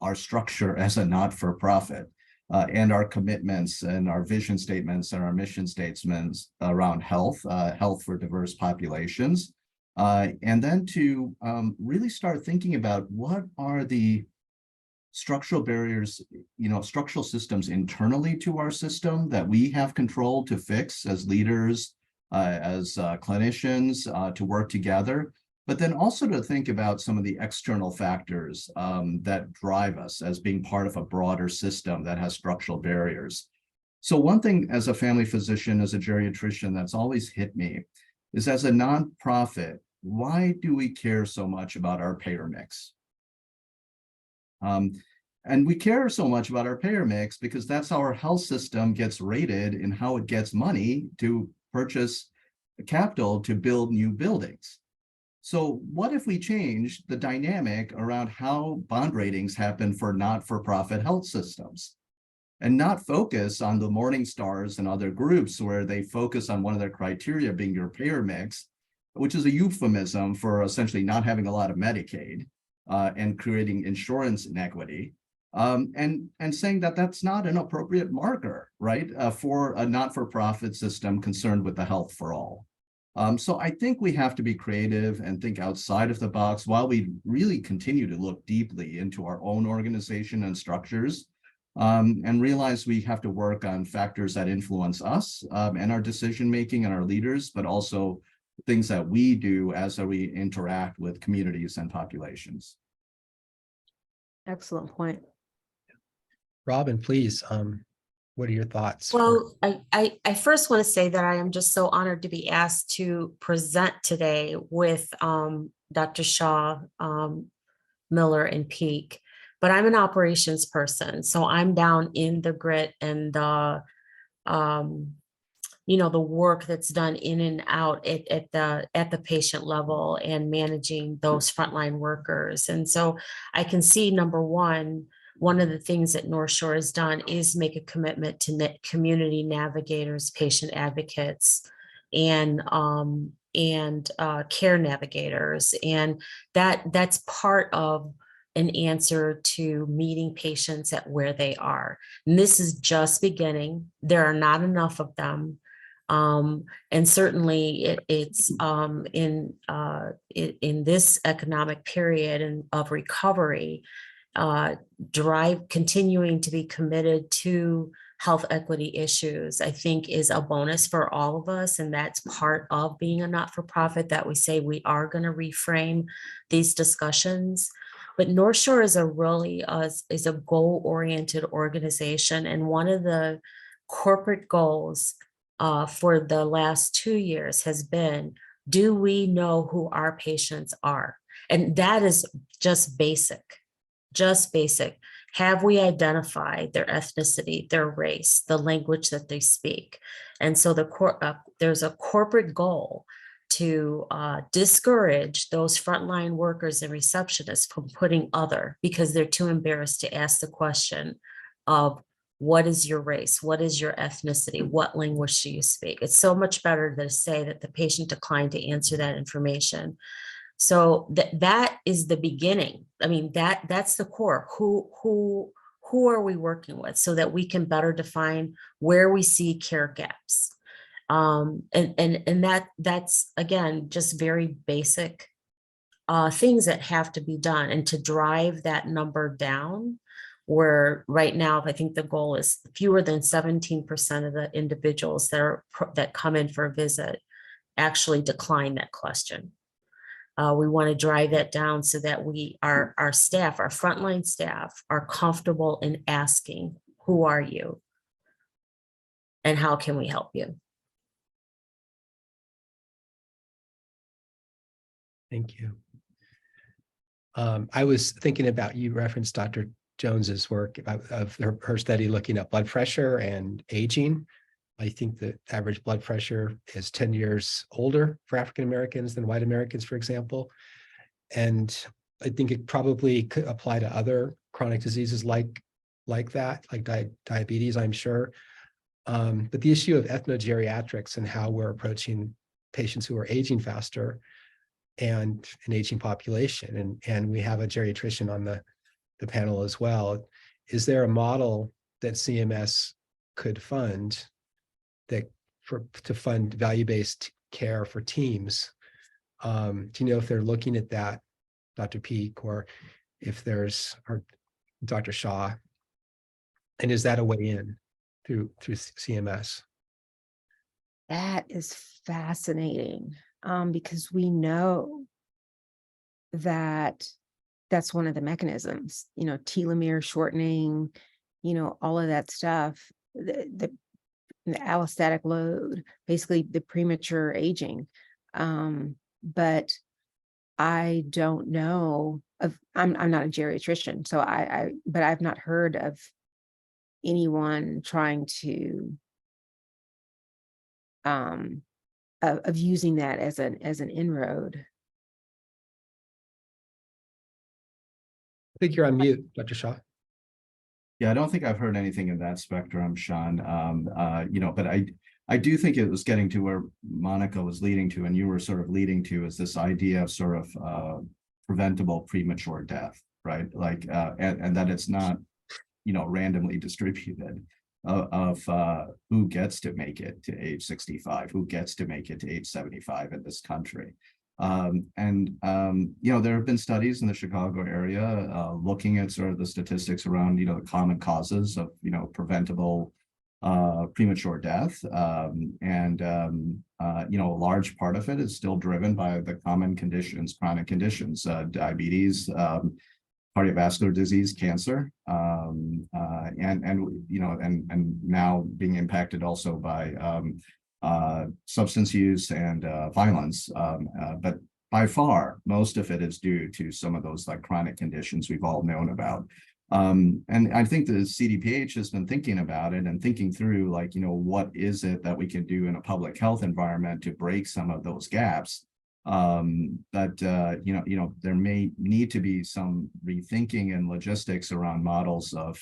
our structure as a not-for-profit and our commitments and our vision statements and our mission statements around health for diverse populations. And then to really start thinking about what are the structural barriers, structural systems internally to our system that we have control to fix as leaders, as clinicians, to work together, but then also to think about some of the external factors that drive us as being part of a broader system that has structural barriers. So one thing as a family physician, as a geriatrician, that's always hit me is, as a nonprofit, why do we care so much about our payer mix? And we care so much about our payer mix because that's how our health system gets rated and how it gets money to purchase capital to build new buildings. So what if we change the dynamic around how bond ratings happen for not-for-profit health systems and not focus on the Morningstars and other groups where they focus on one of their criteria being your payer mix, which is a euphemism for essentially not having a lot of Medicaid and creating insurance inequity, and saying that that's not an appropriate marker, right, for a not-for-profit system concerned with the health for all. So I think we have to be creative and think outside of the box while we really continue to look deeply into our own organization and structures, and realize we have to work on factors that influence us and our decision-making and our leaders, but also things that we do as we interact with communities and populations. Excellent point. Robin, please, what are your thoughts? Well, I first want to say that I am just so honored to be asked to present today with Dr. Shaw, Miller, and Peak. But I'm an operations person, so I'm down in the grit and the the work that's done in and out at the patient level and managing those frontline workers. And so I can see, number one of the things that North Shore has done is make a commitment to community navigators, patient advocates, and and care navigators. And that's part of an answer to meeting patients at where they are. And this is just beginning. There are not enough of them. And certainly it's in this economic period of recovery, continuing to be committed to health equity issues, I think, is a bonus for all of us. And that's part of being a not-for-profit, that we say we are going to reframe these discussions. But North Shore is a really is a goal-oriented organization. And one of the corporate goals for the last 2 years has been, do we know who our patients are? And that is just basic. Have we identified their ethnicity, their race, the language that they speak? And so there's a corporate goal to discourage those frontline workers and receptionists from putting other, because they're too embarrassed to ask the question of, what is your race? What is your ethnicity? What language do you speak? It's so much better to say that the patient declined to answer that information. So that is the beginning. I mean, that's the core. Who are we working with, so that we can better define where we see care gaps? And that's again just very basic things that have to be done, and to drive that number down. Where right now, I think the goal is fewer than 17% of the individuals that come in for a visit actually decline that question. We want to drive that down so that our staff, our frontline staff, are comfortable in asking, who are you? And how can we help you? Thank you. I was thinking about, you referenced Dr. Jones's work of her study looking at blood pressure and aging. I think the average blood pressure is 10 years older for African Americans than white Americans, for example. And I think it probably could apply to other chronic diseases like that, like diabetes, I'm sure. But the issue of ethnogeriatrics and how we're approaching patients who are aging faster and an aging population, and we have a geriatrician on the panel as well. Is there a model that CMS could fund to fund value-based care for teams? Do you know if they're looking at that, Dr. Peak, or if there's, or Dr. Shaw? And is that a way in through CMS? That is fascinating, because we know that that's one of the mechanisms, telomere shortening, all of that stuff, the allostatic load, basically the premature aging. But I don't know of, I'm not a geriatrician, so but I've not heard of anyone trying to of using that as an inroad. I think you're on mute, Dr. Shaw. Yeah, I don't think I've heard anything in that spectrum, Sean. But I do think it was getting to where Monica was leading to, and you were sort of leading to, is this idea of sort of preventable premature death, right? Like, and that it's not, randomly distributed of who gets to make it to age 65, who gets to make it to age 75 in this country. There have been studies in the Chicago area looking at sort of the statistics around, the common causes of, preventable premature death. A large part of it is still driven by the common conditions, chronic conditions, diabetes, cardiovascular disease, cancer, and now being impacted also by substance use and violence. But by far, most of it is due to some of those like chronic conditions we've all known about. And I think the CDPH has been thinking about it and thinking through, like, what is it that we can do in a public health environment to break some of those gaps. There may need to be some rethinking and logistics around models of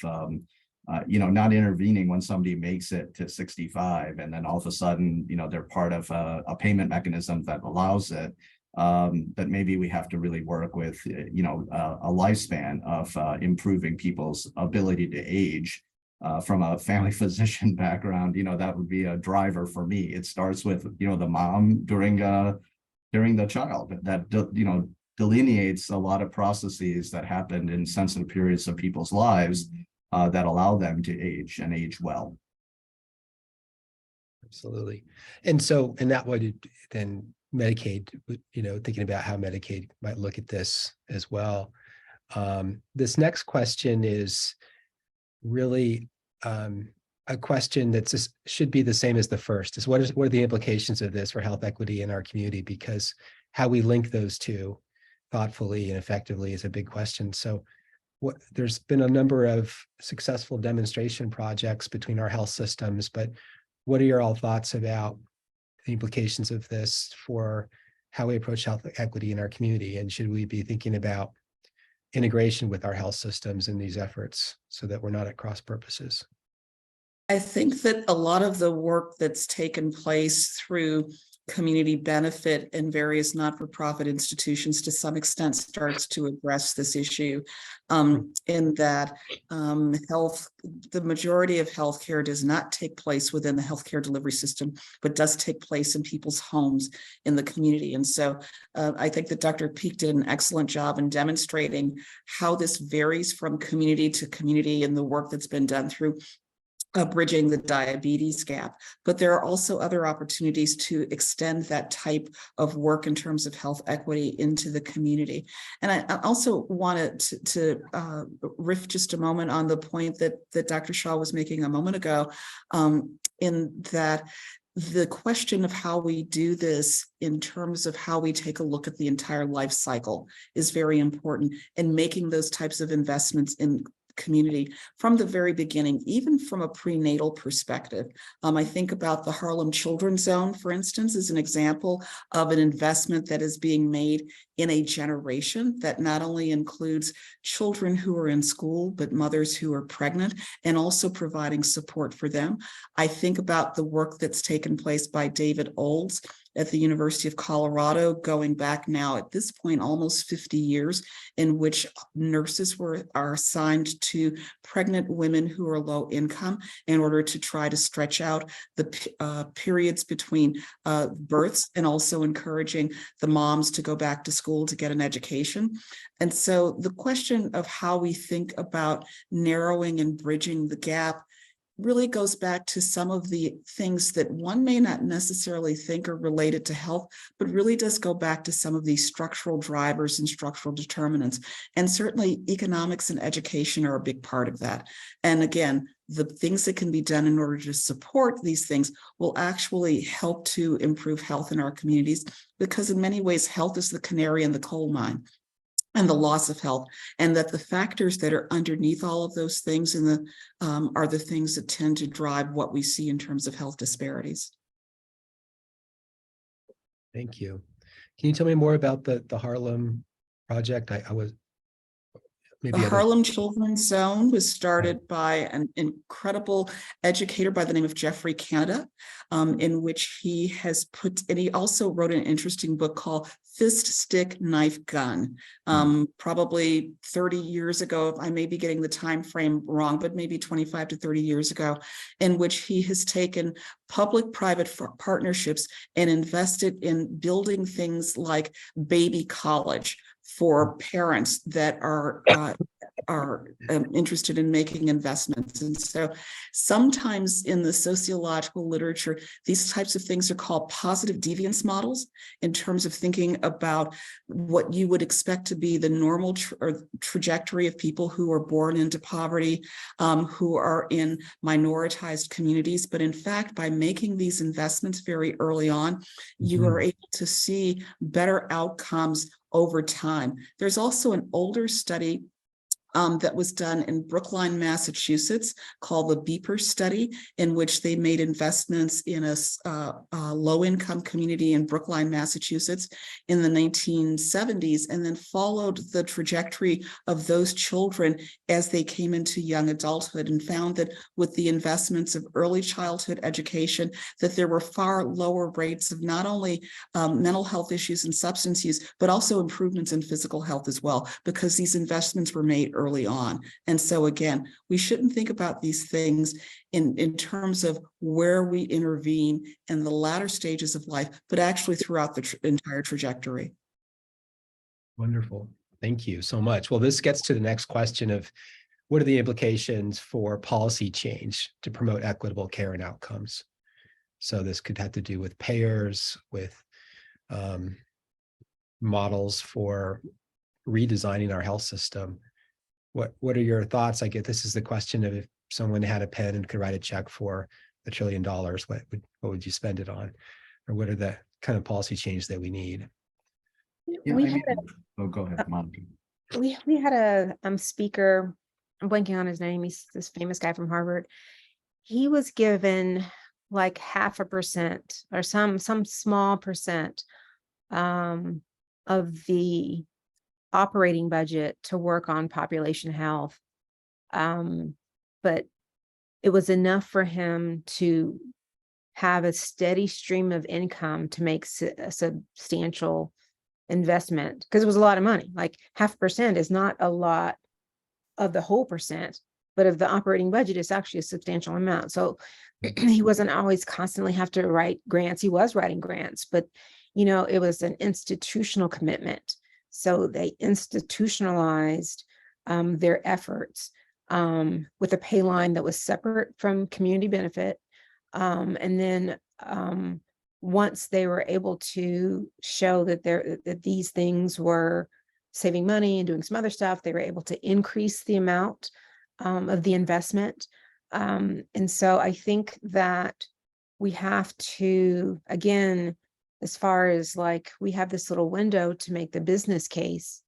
not intervening when somebody makes it to 65 and then all of a sudden, they're part of a payment mechanism that allows it. But maybe we have to really work with, a lifespan of improving people's ability to age. From a family physician background, that would be a driver for me. It starts with, the mom during the child that, delineates a lot of processes that happened in sensitive periods of people's lives that allow them to age and age well. Absolutely. And that would then Medicaid, thinking about how Medicaid might look at this as well. This next question is really a question that should be the same as the first, is what are the implications of this for health equity in our community? Because how we link those two thoughtfully and effectively is a big question. So there's been a number of successful demonstration projects between our health systems, but what are your all thoughts about the implications of this for how we approach health equity in our community? And should we be thinking about integration with our health systems in these efforts so that we're not at cross purposes? I think that a lot of the work that's taken place through community benefit and various not-for-profit institutions to some extent starts to address this issue, in that the majority of healthcare does not take place within the healthcare delivery system, but does take place in people's homes in the community. And so I think that Dr. Peak did an excellent job in demonstrating how this varies from community to community in the work that's been done through bridging the diabetes gap. But there are also other opportunities to extend that type of work in terms of health equity into the community. And I also wanted to riff just a moment on the point that Dr. Shaw was making a moment ago, in that the question of how we do this in terms of how we take a look at the entire life cycle is very important, and making those types of investments in community from the very beginning, even from a prenatal perspective. I think about the Harlem Children's Zone, for instance, as an example of an investment that is being made in a generation that not only includes children who are in school, but mothers who are pregnant, and also providing support for them. I think about the work that's taken place by David Olds at the University of Colorado, going back now at this point almost 50 years, in which nurses are assigned to pregnant women who are low income in order to try to stretch out the periods between births, and also encouraging the moms to go back to school to get an education. And so the question of how we think about narrowing and bridging the gap really goes back to some of the things that one may not necessarily think are related to health, but really does go back to some of these structural drivers and structural determinants. And certainly economics and education are a big part of that. And again, the things that can be done in order to support these things will actually help to improve health in our communities, because in many ways, health is the canary in the coal mine and the loss of health, and that the factors that are underneath all of those things are the things that tend to drive what we see in terms of health disparities. Thank you. Can you tell me more about the Harlem project? I was maybe The Harlem Children's Zone was started by an incredible educator by the name of Jeffrey Canada, in which he has and he also wrote an interesting book called Fist, Stick, Knife, Gun. Probably 30 years ago, I may be getting the time frame wrong, but maybe 25 to 30 years ago, in which he has taken public-private partnerships and invested in building things like baby college for parents that are interested in making investments. And so sometimes in the sociological literature, these types of things are called positive deviance models, in terms of thinking about what you would expect to be the normal trajectory of people who are born into poverty, who are in minoritized communities. But in fact, by making these investments very early on, you are able to see better outcomes over time. There's also an older study that was done in Brookline, Massachusetts, called the Beeper Study, in which they made investments in a low-income community in Brookline, Massachusetts in the 1970s, and then followed the trajectory of those children as they came into young adulthood, and found that with the investments of early childhood education, that there were far lower rates of not only mental health issues and substance use, but also improvements in physical health as well, because these investments were made early on. And so again, we shouldn't think about these things in terms of where we intervene in the latter stages of life, but actually throughout the entire trajectory. Wonderful. Thank you so much. Well, this gets to the next question of what are the implications for policy change to promote equitable care and outcomes? So this could have to do with payers, with models for redesigning our health system. What are your thoughts? I get this is the question of if someone had a pen and could write a check for $1 trillion, what would you spend it on? Or what are the kind of policy change that we need? Yeah, We I had mean, oh, go ahead, Monica. we had a speaker, I'm blanking on his name, he's this famous guy from Harvard. He was given like 0.5% or some small percent of the operating budget to work on population health. But it was enough for him to have a steady stream of income to make a substantial investment, because it was a lot of money. Like 0.5% is not a lot of the whole percent, but of the operating budget, it's actually a substantial amount. So he wasn't always constantly have to write grants. He was writing grants, but it was an institutional commitment. So they institutionalized their efforts with a pay line that was separate from community benefit. And then once they were able to show that these things were saving money and doing some other stuff, they were able to increase the amount of the investment. And so I think that we have to, again, as far as like, we have this little window to make the business case,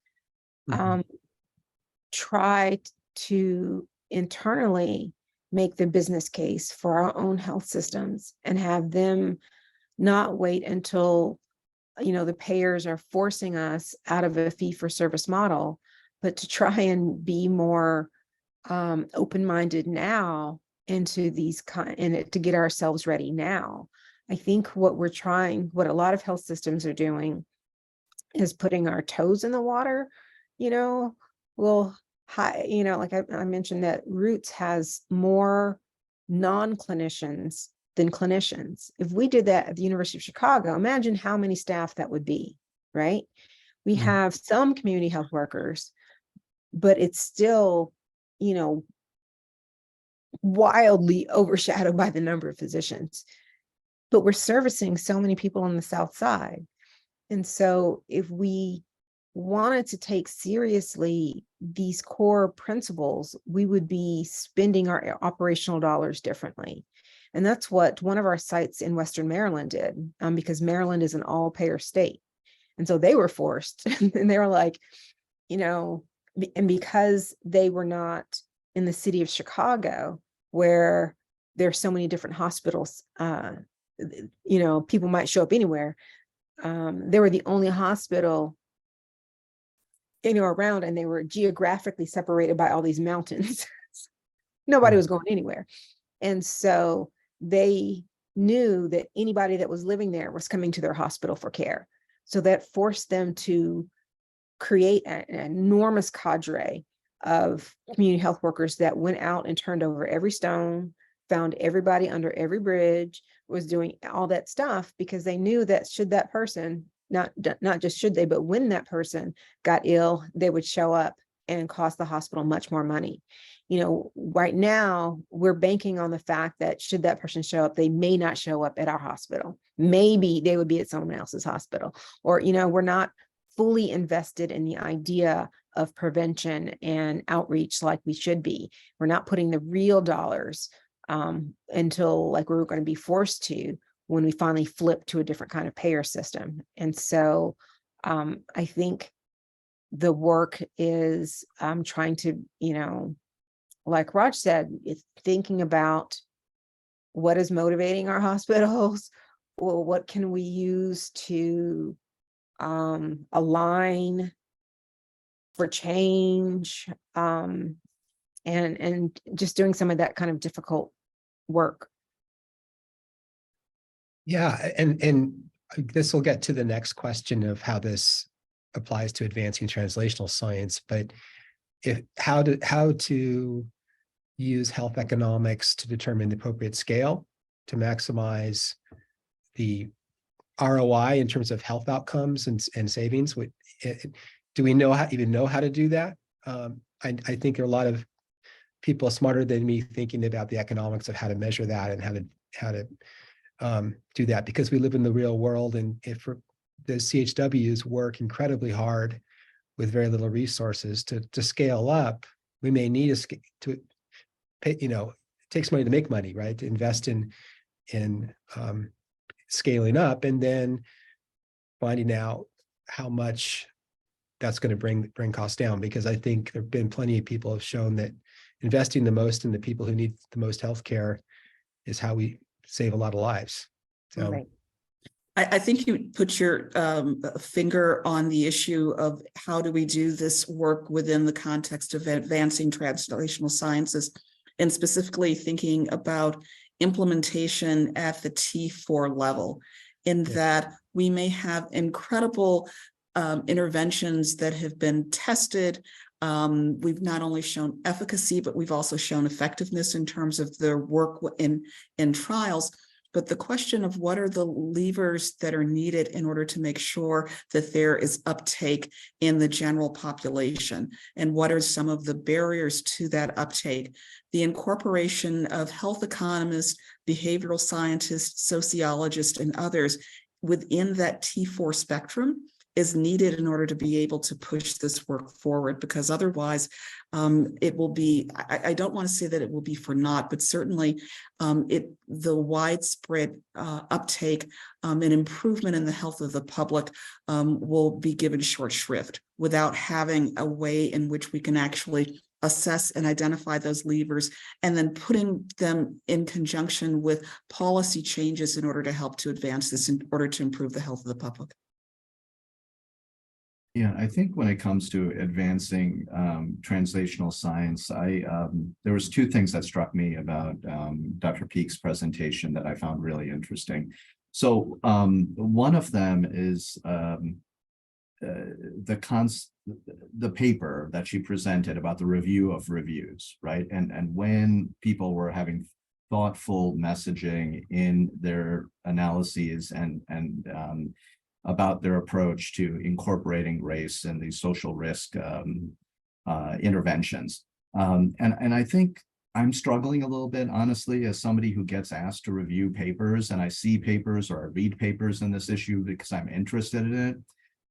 try to internally make the business case for our own health systems and have them not wait until, the payers are forcing us out of a fee-for-service model, but to try and be more open-minded now into these and to get ourselves ready now. I think what a lot of health systems are doing is putting our toes in the water. Like I mentioned that Roots has more non-clinicians than clinicians. If we did that at the University of Chicago, imagine how many staff that would be, right? We have some community health workers, but it's still, wildly overshadowed by the number of physicians. But we're servicing so many people on the South Side. And so if we wanted to take seriously these core principles, we would be spending our operational dollars differently. And that's what one of our sites in Western Maryland did, because Maryland is an all-payer state. And so they were forced, and they were like, and because they were not in the city of Chicago, where there's so many different hospitals, people might show up anywhere. They were the only hospital around, and they were geographically separated by all these mountains. Nobody was going anywhere. And so they knew that anybody that was living there was coming to their hospital for care. So that forced them to create an enormous cadre of community health workers that went out and turned over every stone, found everybody under every bridge, was doing all that stuff, because they knew that should that person, not just should they, but when that person got ill, they would show up and cost the hospital much more money. Right now we're banking on the fact that should that person show up, they may not show up at our hospital. Maybe they would be at someone else's hospital, or, we're not fully invested in the idea of prevention and outreach like we should be. We're not putting the real dollars until like we're going to be forced to when we finally flip to a different kind of payer system. And so I think the work is trying to, like Raj said, it's thinking about what is motivating our hospitals. Well, what can we use to align for change, and just doing some of that kind of difficult work. Yeah, and this will get to the next question of how this applies to advancing translational science, but how to use health economics to determine the appropriate scale to maximize the ROI in terms of health outcomes and savings. Do we even know how to do that? I think there are a lot of people smarter than me thinking about the economics of how to measure that and how to do that, because we live in the real world, and if the CHWs work incredibly hard with very little resources to scale up, we may need to pay, it takes money to make money, right? To invest in scaling up and then finding out how much that's going to bring costs down, because I think there have been plenty of people have shown that investing the most in the people who need the most healthcare is how we save a lot of lives. So Right. I think you put your finger on the issue of how do we do this work within the context of advancing translational sciences, and specifically thinking about implementation at the T4 level, in that we may have incredible interventions that have been tested. We've not only shown efficacy, but we've also shown effectiveness in terms of their work in trials. But the question of what are the levers that are needed in order to make sure that there is uptake in the general population, and what are some of the barriers to that uptake? The incorporation of health economists, behavioral scientists, sociologists, and others within that T4 spectrum is needed in order to be able to push this work forward, because otherwise it will be, I don't want to say that it will be for naught, but certainly the widespread uptake and improvement in the health of the public will be given short shrift without having a way in which we can actually assess and identify those levers, and then putting them in conjunction with policy changes in order to help to advance this, in order to improve the health of the public. Yeah, I think when it comes to advancing translational science, there was two things that struck me about Dr. Peek's presentation that I found really interesting. So one of them is the paper that she presented about the review of reviews, right? And when people were having thoughtful messaging in their analyses and about their approach to incorporating race and these social risk interventions. And I think I'm struggling a little bit, honestly, as somebody who gets asked to review papers, and I see papers or I read papers in this issue because I'm interested in it.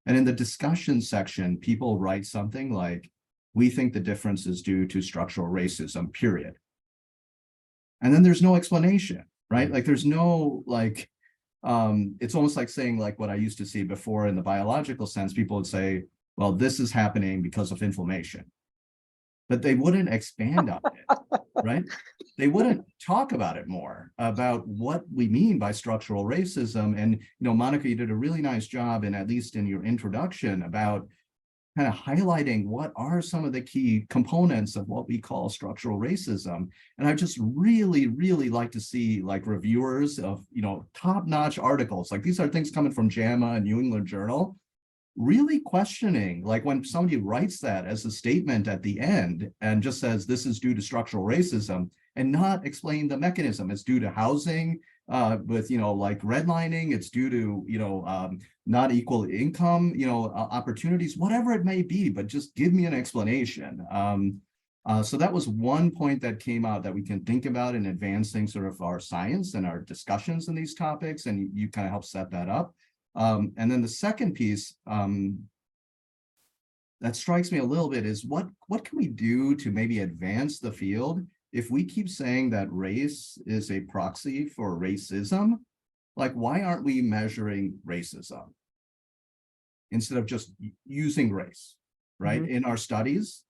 And in the discussion section, people write something like, we think the difference is due to structural racism, period. And then there's no explanation, right? Like there's no it's almost like saying like what I used to see before in the biological sense, people would say, well, this is happening because of inflammation, but they wouldn't expand on it, right? They wouldn't talk about it more, about what we mean by structural racism. And, Monica, you did a really nice job, and at least in your introduction, about kind of highlighting what are some of the key components of what we call structural racism. And I just really, really like to see like reviewers of, top-notch articles. Like these are things coming from JAMA and New England Journal, really questioning, like when somebody writes that as a statement at the end and just says, this is due to structural racism, and not explain the mechanism. It's due to housing, with like redlining, it's due to not equal income, opportunities, whatever it may be, but just give me an explanation. So that was one point that came out that we can think about in advancing sort of our science and our discussions in these topics, and you kind of help set that up. And then the second piece that strikes me a little bit is what can we do to maybe advance the field if we keep saying that race is a proxy for racism? Like, why aren't we measuring racism instead of just using race, right, in our studies.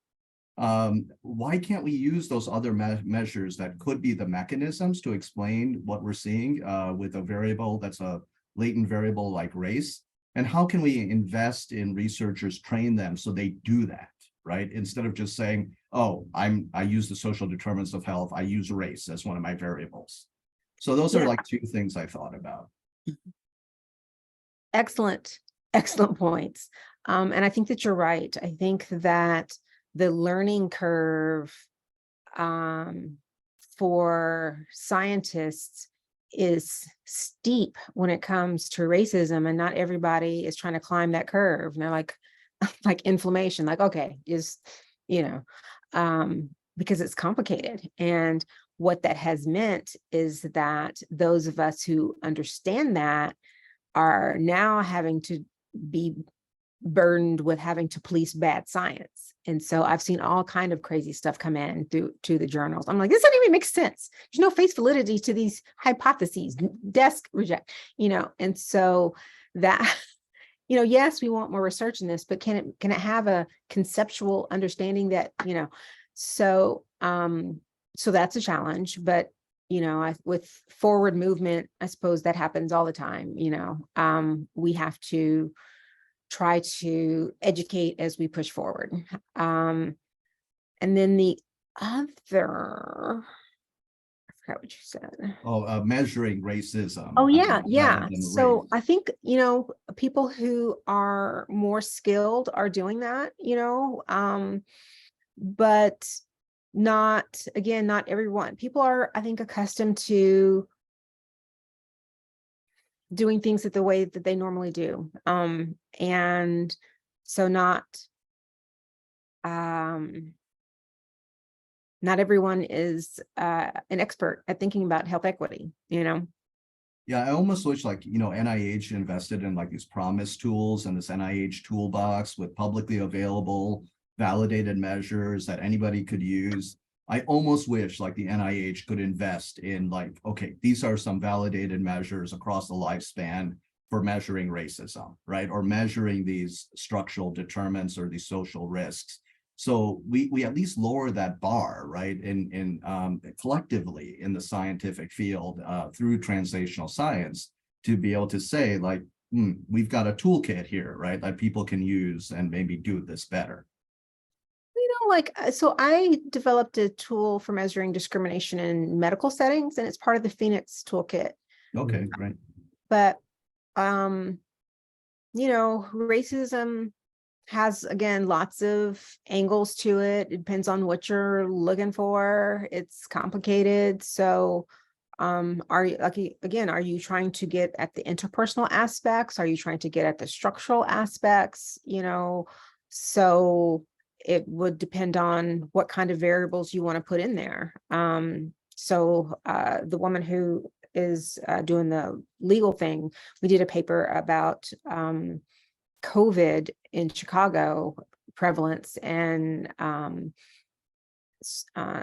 Why can't we use those other measures that could be the mechanisms to explain what we're seeing with a variable that's a latent variable like race? And how can we invest in researchers, train them so they do that, right? Instead of just saying, oh, I use the social determinants of health, I use race as one of my variables. So those are like two things I thought about. Excellent, excellent points. And I think that you're right. I think that the learning curve for scientists is steep when it comes to racism, and not everybody is trying to climb that curve. And they're like inflammation, like, okay, just, because it's complicated. And what that has meant is that those of us who understand that are now having to be burdened with having to police bad science. And so I've seen all kind of crazy stuff come in to the journals. I'm like, this doesn't even make sense. There's no face validity to these hypotheses, desk reject, and so that, yes, we want more research in this, but can it have a conceptual understanding that, so that's a challenge. But with forward movement, I suppose that happens all the time. We have to try to educate as we push forward. And then the other, I forgot what you said. Oh, measuring racism. Oh, yeah. rather than So race. I think, people who are more skilled are doing that, but not everyone. People are, I think, accustomed to doing things the way that they normally do. And so not everyone is an expert at thinking about health equity, Yeah, I almost wish NIH invested in like these promise tools and this NIH toolbox with publicly available validated measures that anybody could use. I almost wish like the NIH could invest in like, okay, these are some validated measures across the lifespan for measuring racism, right? Or measuring these structural determinants or these social risks. So we at least lower that bar, right? In collectively in the scientific field through translational science to be able to say like, we've got a toolkit here, right? That people can use and maybe do this better. So I developed a tool for measuring discrimination in medical settings, and it's part of the Phoenix toolkit. Okay, great. But, racism has, again, lots of angles to it. It depends on what you're looking for. It's complicated. So, are you trying to get at the interpersonal aspects? Are you trying to get at the structural aspects? So it would depend on what kind of variables you want to put in there. So the woman who is doing the legal thing, we did a paper about COVID in Chicago prevalence and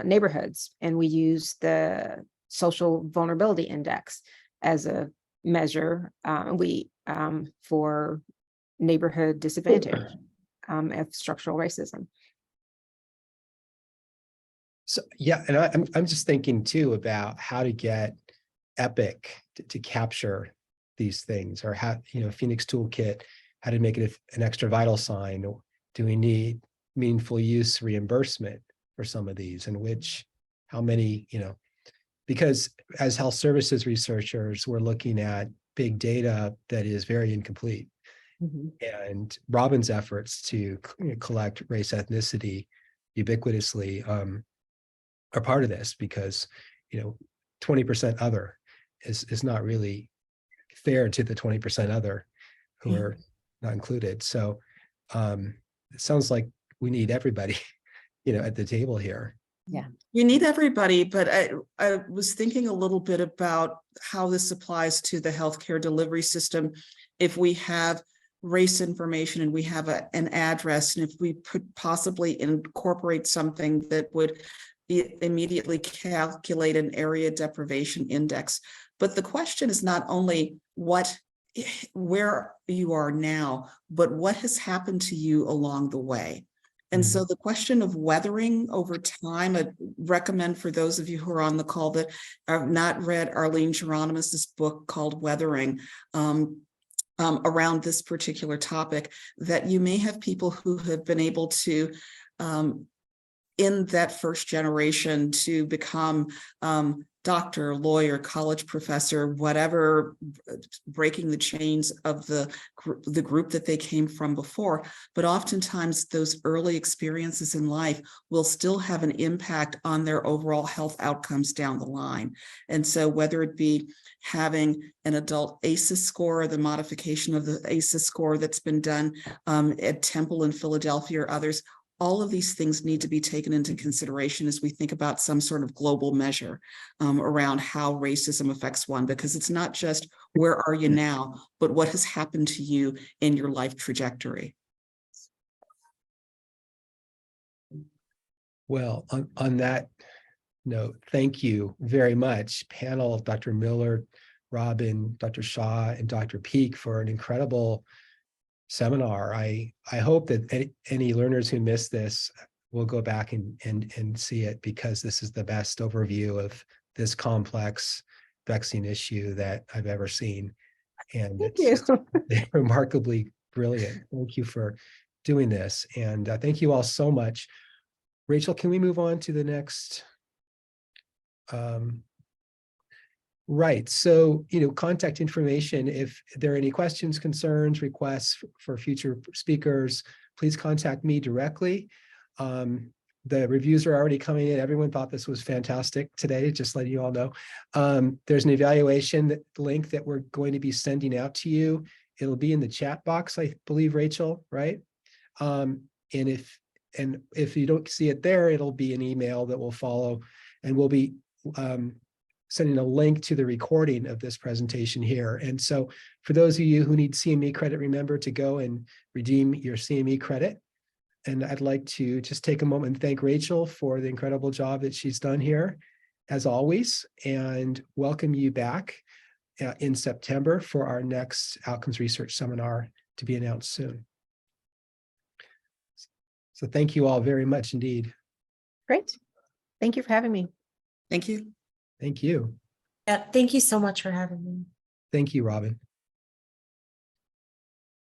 neighborhoods. And we used the social vulnerability index as a measure for neighborhood disadvantage of structural racism. So, yeah, and I'm just thinking too about how to get Epic to capture these things, or how, Phoenix Toolkit, how to make it an extra vital sign. Do we need meaningful use reimbursement for some of these, and how many, because as health services researchers, we're looking at big data that is very incomplete. And Robin's efforts to collect race ethnicity ubiquitously are part of this, because 20% other is not really fair to the 20% other who are not included. So it sounds like we need everybody at the table here. Yeah, you need everybody, but I was thinking a little bit about how this applies to the healthcare delivery system. If we have race information and we have an address, and if we could possibly incorporate something that would immediately calculate an area deprivation index. But the question is not only where you are now, but what has happened to you along the way. And Mhm. so the question of weathering over time, I recommend for those of you who are on the call that have not read Arlene Geronimus's book called Weathering, around this particular topic, that you may have people who have been able to, in that first generation, to become doctor, lawyer, college professor, whatever, breaking the chains of the group that they came from before. But oftentimes those early experiences in life will still have an impact on their overall health outcomes down the line. And so whether it be having an adult ACEs score, the modification of the ACEs score that's been done at Temple in Philadelphia or others, all of these things need to be taken into consideration as we think about some sort of global measure around how racism affects one, because it's not just where are you now, but what has happened to you in your life trajectory. Well, on that note, thank you very much, panel, Dr. Miller, Robin, Dr. Shaw, and Dr. Peak, for an incredible seminar. I hope that any learners who missed this will go back and see it, because this is the best overview of this complex vaccine issue that I've ever seen. And Thank it's you. remarkably brilliant. Thank you for doing this. And thank you all so much. Rachel, can we move on to the next? Right. So, contact information. If there are any questions, concerns, requests for future speakers, please contact me directly. The reviews are already coming in. Everyone thought this was fantastic today, just letting you all know. There's an evaluation link that we're going to be sending out to you. It'll be in the chat box, I believe, Rachel, right? And if you don't see it there, it'll be an email that will follow, and we'll be sending a link to the recording of this presentation here. And so for those of you who need CME credit, remember to go and redeem your CME credit. And I'd like to just take a moment and thank Rachel for the incredible job that she's done here, as always, and welcome you back in September for our next Outcomes Research Seminar to be announced soon. So thank you all very much indeed. Great. Thank you for having me. Thank you. Thank you. Yeah, thank you so much for having me. Thank you, Robin.